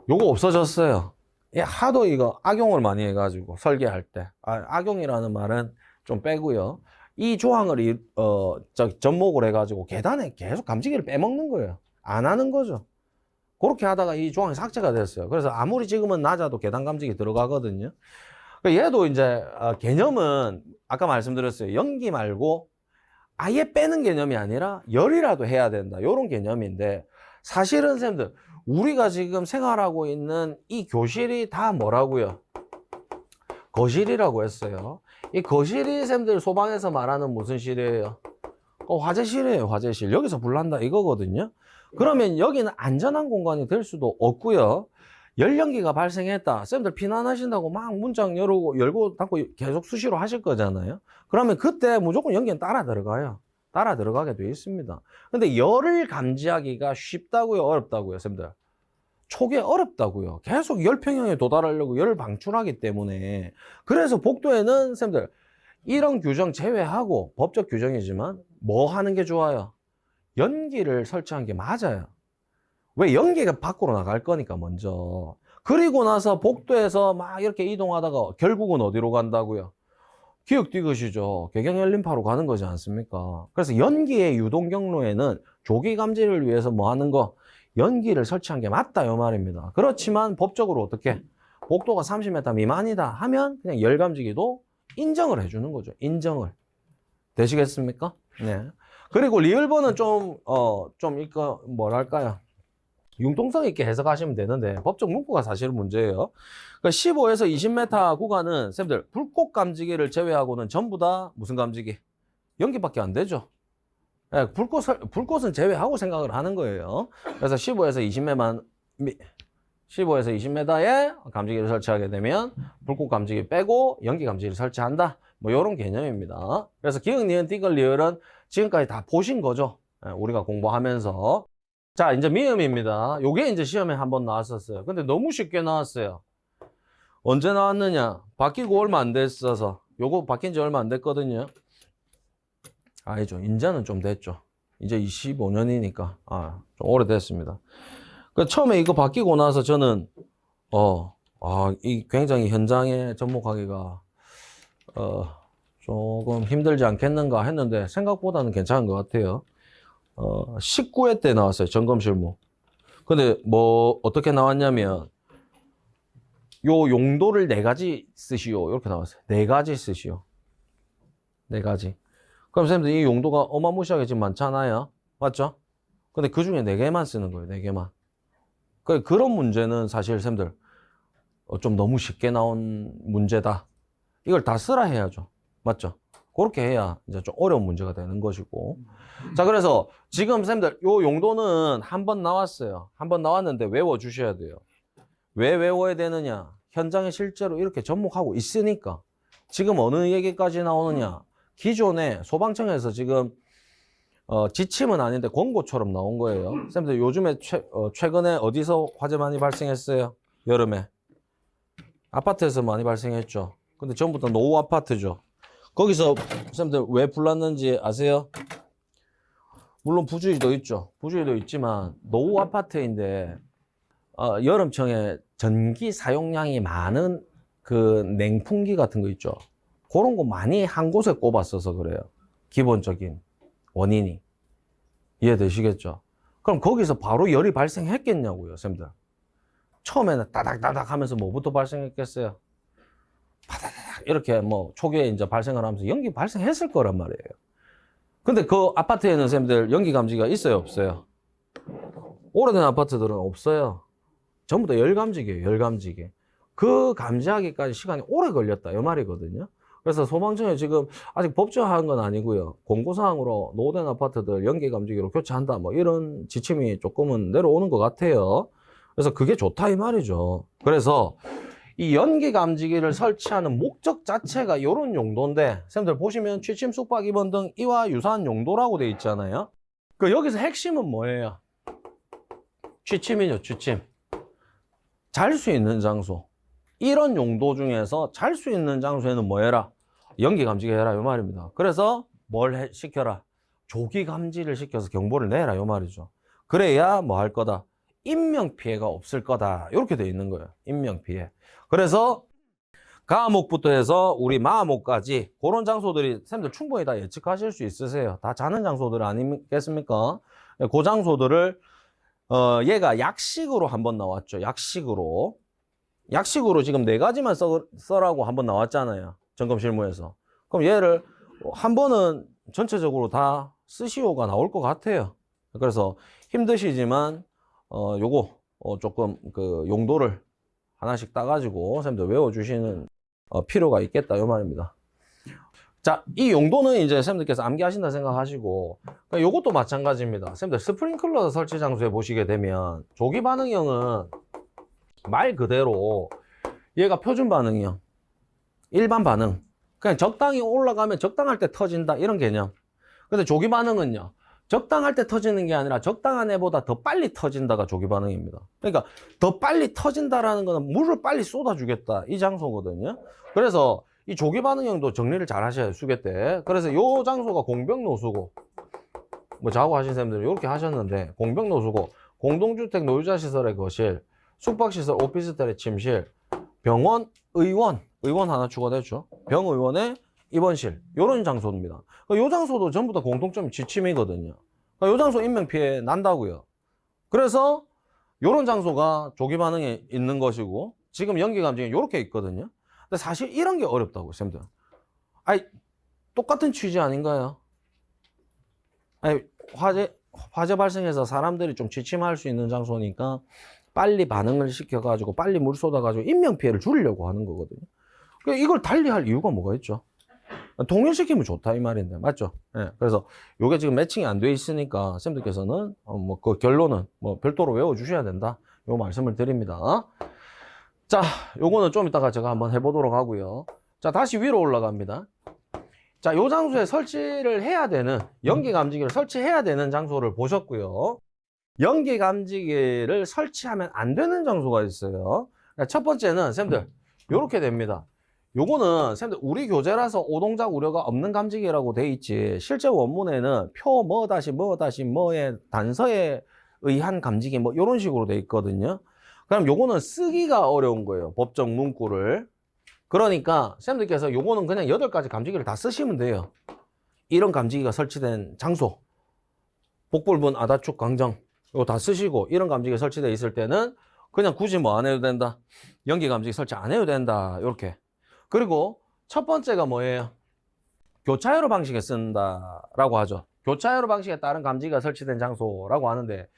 요거 없어졌어요. 하도 이거 악용을 많이 해가지고 설계할 때 악용이라는 말은 좀 빼고요. 이 조항을 접목을 해가지고 계단에 계속 감지기를 빼먹는 거예요. 안 하는 거죠. 그렇게 하다가 이 조항이 삭제가 됐어요. 그래서 아무리 지금은 낮아도 계단 감지기 들어가거든요. 얘도 이제 개념은 아까 말씀드렸어요. 연기 말고 아예 빼는 개념이 아니라 열이라도 해야 된다. 이런 개념인데 사실은 선생님들 우리가 지금 생활하고 있는 이 교실이 다 뭐라고요? 거실이라고 했어요. 이 거실이 선생님들 소방에서 말하는 무슨 실이에요? 화재실이에요. 화재실. 여기서 불난다 이거거든요. 그러면 여기는 안전한 공간이 될 수도 없고요. 열연기가 발생했다. 쌤들 피난하신다고 막 문장 열고 닫고 계속 수시로 하실 거잖아요. 그러면 그때 무조건 연기는 따라 들어가요. 따라 들어가게 돼 있습니다. 근데 열을 감지하기가 쉽다고요? 어렵다고요? 쌤들? 초기에 어렵다고요. 계속 열 평형에 도달하려고 열을 방출하기 때문에. 그래서 복도에는 쌤들 이런 규정 제외하고 법적 규정이지만 뭐 하는 게 좋아요? 연기를 설치한 게 맞아요. 왜? 연기가 밖으로 나갈 거니까 먼저. 그리고 나서 복도에서 막 이렇게 이동하다가 결국은 어디로 간다고요? 기역 디귿이죠. 개경열림파로 가는 거지 않습니까? 그래서 연기의 유동 경로에는 조기 감지를 위해서 뭐 하는 거? 연기를 설치한 게 맞다 이 말입니다. 그렇지만 법적으로 어떻게? 복도가 30m 미만이다 하면 그냥 열 감지기도 인정을 해주는 거죠. 인정을. 되시겠습니까? 네. 그리고 리을번은 좀 이거 뭐랄까요? 융통성 있게 해석하시면 되는데 법적 문구가 사실은 문제예요. 그러니까 15에서 20m 구간은 쌤들 불꽃 감지기를 제외하고는 전부 다 무슨 감지기? 연기밖에 안 되죠. 네, 불꽃은 제외하고 생각을 하는 거예요. 그래서 15에서 20m에 감지기를 설치하게 되면 불꽃 감지기 빼고 연기 감지기를 설치한다. 뭐 이런 개념입니다. 그래서 기역, 니은, 디귿, 리을은 지금까지 다 보신 거죠. 우리가 공부하면서. 자, 이제 미음입니다. 요게 이제 시험에 한번 나왔었어요. 근데 너무 쉽게 나왔어요. 언제 나왔느냐? 바뀌고 얼마 안 됐어서. 요거 바뀐 지 얼마 안 됐거든요. 아니죠. 이제는 좀 됐죠. 이제 25년이니까. 좀 오래됐습니다. 처음에 이거 바뀌고 나서 저는, 이 굉장히 현장에 접목하기가, 조금 힘들지 않겠는가 했는데 생각보다는 괜찮은 것 같아요. 19회 때 나왔어요. 점검 실무. 근데 뭐 어떻게 나왔냐면 요 용도를 4가지 쓰시오. 이렇게 나왔어요. 4가지 쓰시오. 4가지. 그럼 선생님들 이 용도가 어마무시하게 지금 많잖아요. 맞죠? 근데 그 중에 4개만 쓰는 거예요. 4개만. 그런 문제는 사실 선생님들 좀 너무 쉽게 나온 문제다. 이걸 다 쓰라 해야죠. 맞죠? 그렇게 해야 이제 좀 어려운 문제가 되는 것이고. 자, 그래서 지금 선생님들 요 용도는 한 번 나왔어요. 한 번 나왔는데 외워주셔야 돼요. 왜 외워야 되느냐? 현장에 실제로 이렇게 접목하고 있으니까. 지금 어느 얘기까지 나오느냐? 기존에 소방청에서 지금 지침은 아닌데 권고처럼 나온 거예요. 선생님들 요즘에 최근에 어디서 화재 많이 발생했어요? 여름에. 아파트에서 많이 발생했죠. 근데 전부 다 노후 아파트죠. 거기서 선생님들 왜 불났는지 아세요? 물론 부주의도 있죠. 부주의도 있지만 노후 아파트인데 여름청에 전기 사용량이 많은 그 냉풍기 같은 거 있죠. 그런 거 많이 한 곳에 꼽았어서 그래요. 기본적인 원인이. 이해되시겠죠? 그럼 거기서 바로 열이 발생했겠냐고요, 선생님들. 처음에는 따닥따닥 하면서 뭐부터 발생했겠어요? 바다닥 이렇게 뭐 초기에 이제 발생을 하면서 연기 발생했을 거란 말이에요. 근데 그 아파트에는 선생님들 연기 감지기가 있어요, 없어요? 오래된 아파트들은 없어요. 전부 다 열 감지기예요, 열 감지기. 그 감지하기까지 시간이 오래 걸렸다, 이 말이거든요. 그래서 소방청에 지금 아직 법정한 건 아니고요. 공고사항으로 노후된 아파트들 연기 감지기로 교체한다, 뭐 이런 지침이 조금은 내려오는 것 같아요. 그래서 그게 좋다 이 말이죠. 그래서 이 연기 감지기를 설치하는 목적 자체가 이런 용도인데, 선생님들 보시면 취침, 숙박, 입원 등 이와 유사한 용도라고 돼 있잖아요. 그 여기서 핵심은 뭐예요? 취침이죠, 취침. 잘 수 있는 장소. 이런 용도 중에서 잘 수 있는 장소에는 뭐 해라? 연기 감지기 해라, 이 말입니다. 그래서 뭘 시켜라? 조기 감지를 시켜서 경보를 내라, 이 말이죠. 그래야 뭐 할 거다? 인명피해가 없을 거다. 이렇게 돼 있는 거예요. 인명피해. 그래서 가목부터 해서 우리 마목까지 그런 장소들이 선생님들 충분히 다 예측하실 수 있으세요. 다 자는 장소들 아니겠습니까? 그 장소들을 얘가 약식으로 한번 나왔죠. 약식으로 지금 4가지만 써라고 한번 나왔잖아요. 점검 실무에서. 그럼 얘를 한 번은 전체적으로 다 쓰시오가 나올 것 같아요. 그래서 힘드시지만 요거 조금 그 용도를 하나씩 따가지고 선생님들 외워주시는 필요가 있겠다 이 말입니다. 자, 이 용도는 이제 선생님들께서 암기하신다 생각하시고, 요것도 마찬가지입니다. 선생님들 스프링클러 설치 장소에 보시게 되면 조기 반응형은 말 그대로 얘가 표준 반응형, 일반 반응, 그냥 적당히 올라가면 적당할 때 터진다 이런 개념. 근데 조기 반응은요, 적당할 때 터지는 게 아니라 적당한 애보다 더 빨리 터진다가 조기 반응입니다. 그러니까 더 빨리 터진다라는 거는 물을 빨리 쏟아주겠다 이 장소거든요. 그래서 이 조기 반응형도 정리를 잘 하셔야 수계 때. 그래서 요 장소가 공병노수고, 뭐 자고 하신 선생님들 이렇게 하셨는데, 공병노수고 공동주택 노유자시설의 거실, 숙박시설 오피스텔의 침실, 병원, 의원 하나 추가됐죠. 병의원의 입원실, 요런 장소입니다. 요 장소도 전부 다 공통점이 지침이거든요. 요 장소 인명피해 난다고요. 그래서 요런 장소가 조기 반응에 있는 것이고, 지금 연기 감지기 요렇게 있거든요. 근데 사실 이런 게 어렵다고, 쌤들. 아니, 똑같은 취지 아닌가요? 아니, 화재 발생해서 사람들이 좀 취침할 수 있는 장소니까 빨리 반응을 시켜가지고 빨리 물 쏟아가지고 인명피해를 줄이려고 하는 거거든요. 이걸 달리 할 이유가 뭐가 있죠? 동일시키면 좋다 이 말인데, 맞죠? 예. 그래서 요게 지금 매칭이 안 돼 있으니까 쌤들께서는 뭐 그 결론은 뭐 별도로 외워주셔야 된다, 요 말씀을 드립니다. 자, 요거는 좀 이따가 제가 한번 해보도록 하고요. 자, 다시 위로 올라갑니다. 자, 요 장소에 설치를 해야 되는, 연기 감지기를 설치해야 되는 장소를 보셨고요. 연기 감지기를 설치하면 안 되는 장소가 있어요. 첫 번째는 쌤들 요렇게 됩니다. 요거는 쌤들 우리 교재라서 오동작 우려가 없는 감지기라고 돼 있지, 실제 원문에는 표 뭐 다시 뭐 다시 뭐의 단서에 의한 감지기 뭐 이런 식으로 돼 있거든요. 그럼 요거는 쓰기가 어려운 거예요, 법적 문구를. 그러니까 쌤들께서 요거는 그냥 8가지 감지기를 다 쓰시면 돼요. 이런 감지기가 설치된 장소, 복불분, 아다축, 강정, 이거 다 쓰시고 이런 감지기 설치되어 있을 때는 그냥 굳이 뭐 안 해도 된다. 연기 감지기 설치 안 해도 된다. 이렇게. 그리고 첫 번째가 뭐예요? 교차회로 방식에 쓴다라고 하죠. 교차회로 방식에 따른 감지기가 설치된 장소라고 하는데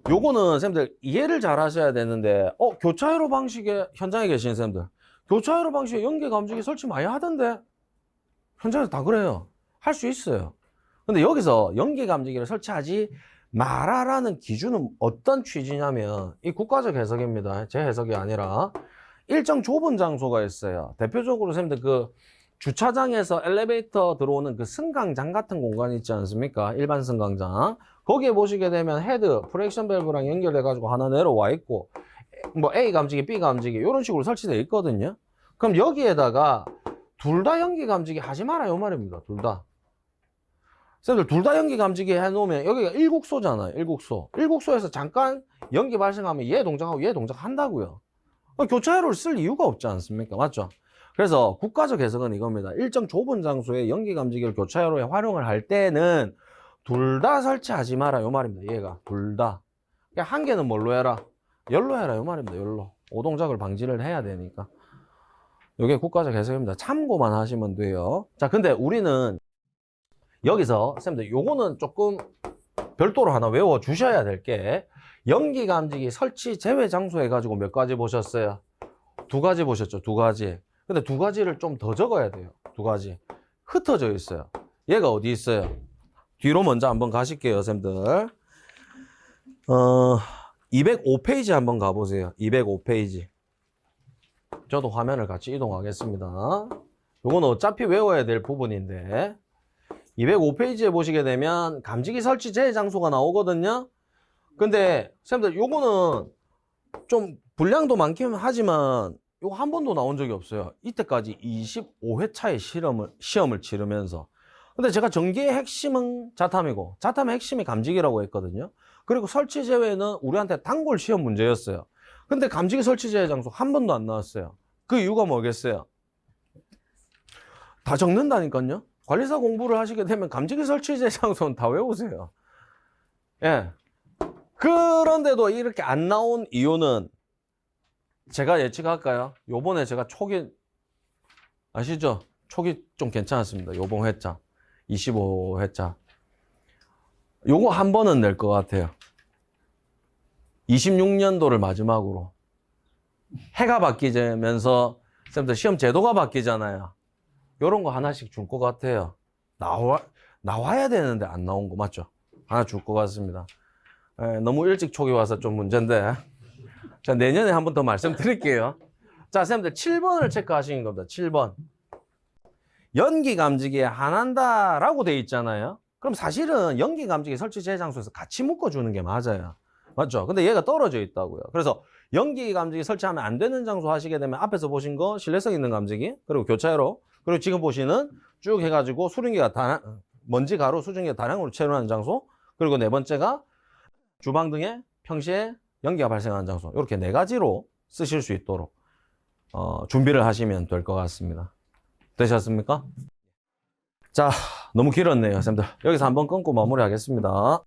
요거는 쌤들 이해를 잘 하셔야 되는데 교차회로 방식에 현장에 계신 쌤들 교차회로 방식에 연기 감지기 설치 많이 하던데 현장에서 다 그래요. 할 수 있어요. 근데 여기서 연기 감지기를 설치하지 마라라는 기준은 어떤 취지냐면 이 국가적 해석입니다. 제 해석이 아니라 일정 좁은 장소가 있어요. 대표적으로 쌤들 그 주차장에서 엘리베이터 들어오는 그 승강장 같은 공간이 있지 않습니까? 일반 승강장. 거기에 보시게 되면 헤드, 프렉션 밸브랑 연결돼 가지고 하나 내려와 있고 뭐 A 감지기, B 감지기 이런 식으로 설치되어 있거든요. 그럼 여기에다가 둘 다 연기 감지기 하지 마라 요 말입니다. 둘 다. 쌤들 둘 다 연기 감지기 해놓으면 여기가 일국소잖아요. 일국소. 일국소에서 잠깐 연기 발생하면 얘 동작하고 얘 동작한다고요. 교차회로를 쓸 이유가 없지 않습니까? 맞죠? 그래서 국가적 해석은 이겁니다. 일정 좁은 장소에 연기 감지기를 교차회로에 활용을 할 때는 둘 다 설치하지 마라 요 말입니다. 얘가 둘 다. 그러니까 한 개는 뭘로 해라? 열로 해라 요 말입니다. 열로. 오동작을 방지를 해야 되니까. 이게 국가적 해석입니다. 참고만 하시면 돼요. 자, 근데 우리는 여기서 쌤들 요거는 조금 별도로 하나 외워 주셔야 될 게 연기 감지기 설치 제외 장소 해가지고 몇 가지 보셨어요? 두 가지 보셨죠? 두 가지. 근데 두 가지를 좀 더 적어야 돼요. 두 가지. 흩어져 있어요. 얘가 어디 있어요? 뒤로 먼저 한번 가실게요, 쌤들. 205페이지 한번 가보세요. 205페이지. 저도 화면을 같이 이동하겠습니다. 요거는 어차피 외워야 될 부분인데 205페이지에 보시게 되면 감지기 설치 제외 장소가 나오거든요. 근데 쌤들 요거는 좀 분량도 많긴 하지만 요거 한 번도 나온 적이 없어요. 이때까지 25회차의 시험을 치르면서. 근데 제가 전기의 핵심은 자탐이고 자탐의 핵심이 감지기라고 했거든요. 그리고 설치 제외는 우리한테 단골 시험 문제였어요. 근데 감지기 설치 제외 장소 한 번도 안 나왔어요. 그 이유가 뭐겠어요? 다 적는다니까요. 관리사 공부를 하시게 되면 감지기 설치 제외 장소는 다 외우세요. 예. 그런데도 이렇게 안 나온 이유는 제가 예측할까요? 요번에 제가 초기 아시죠? 초기 좀 괜찮았습니다. 요번 회차 25회차 요거 한 번은 낼 것 같아요. 26년도를 마지막으로 해가 바뀌면서 쌤들 시험 제도가 바뀌잖아요. 요런 거 하나씩 줄 것 같아요. 나와야 되는데 안 나온 거 맞죠? 하나 줄 것 같습니다. 너무 일찍 초기 와서 좀 문제인데 자, 내년에 한 번 더 말씀드릴게요. 자, 쌤들 7번을 체크하시는 겁니다. 7번. 연기 감지기에 한한다라고 돼 있잖아요. 그럼 사실은 연기 감지기 설치 제외 장소에서 같이 묶어주는 게 맞아요. 맞죠? 근데 얘가 떨어져 있다고요. 그래서 연기 감지기 설치하면 안 되는 장소 하시게 되면 앞에서 보신 거 신뢰성 있는 감지기, 그리고 교차회로, 그리고 지금 보시는 쭉 해가지고 수증기가 먼지 가루 수증기가 다량으로 채우는 장소, 그리고 네 번째가 주방 등에 평시에 연기가 발생하는 장소, 이렇게 네 가지로 쓰실 수 있도록 준비를 하시면 될 것 같습니다. 되셨습니까? 자, 너무 길었네요, 선생님들. 여기서 한번 끊고 마무리하겠습니다.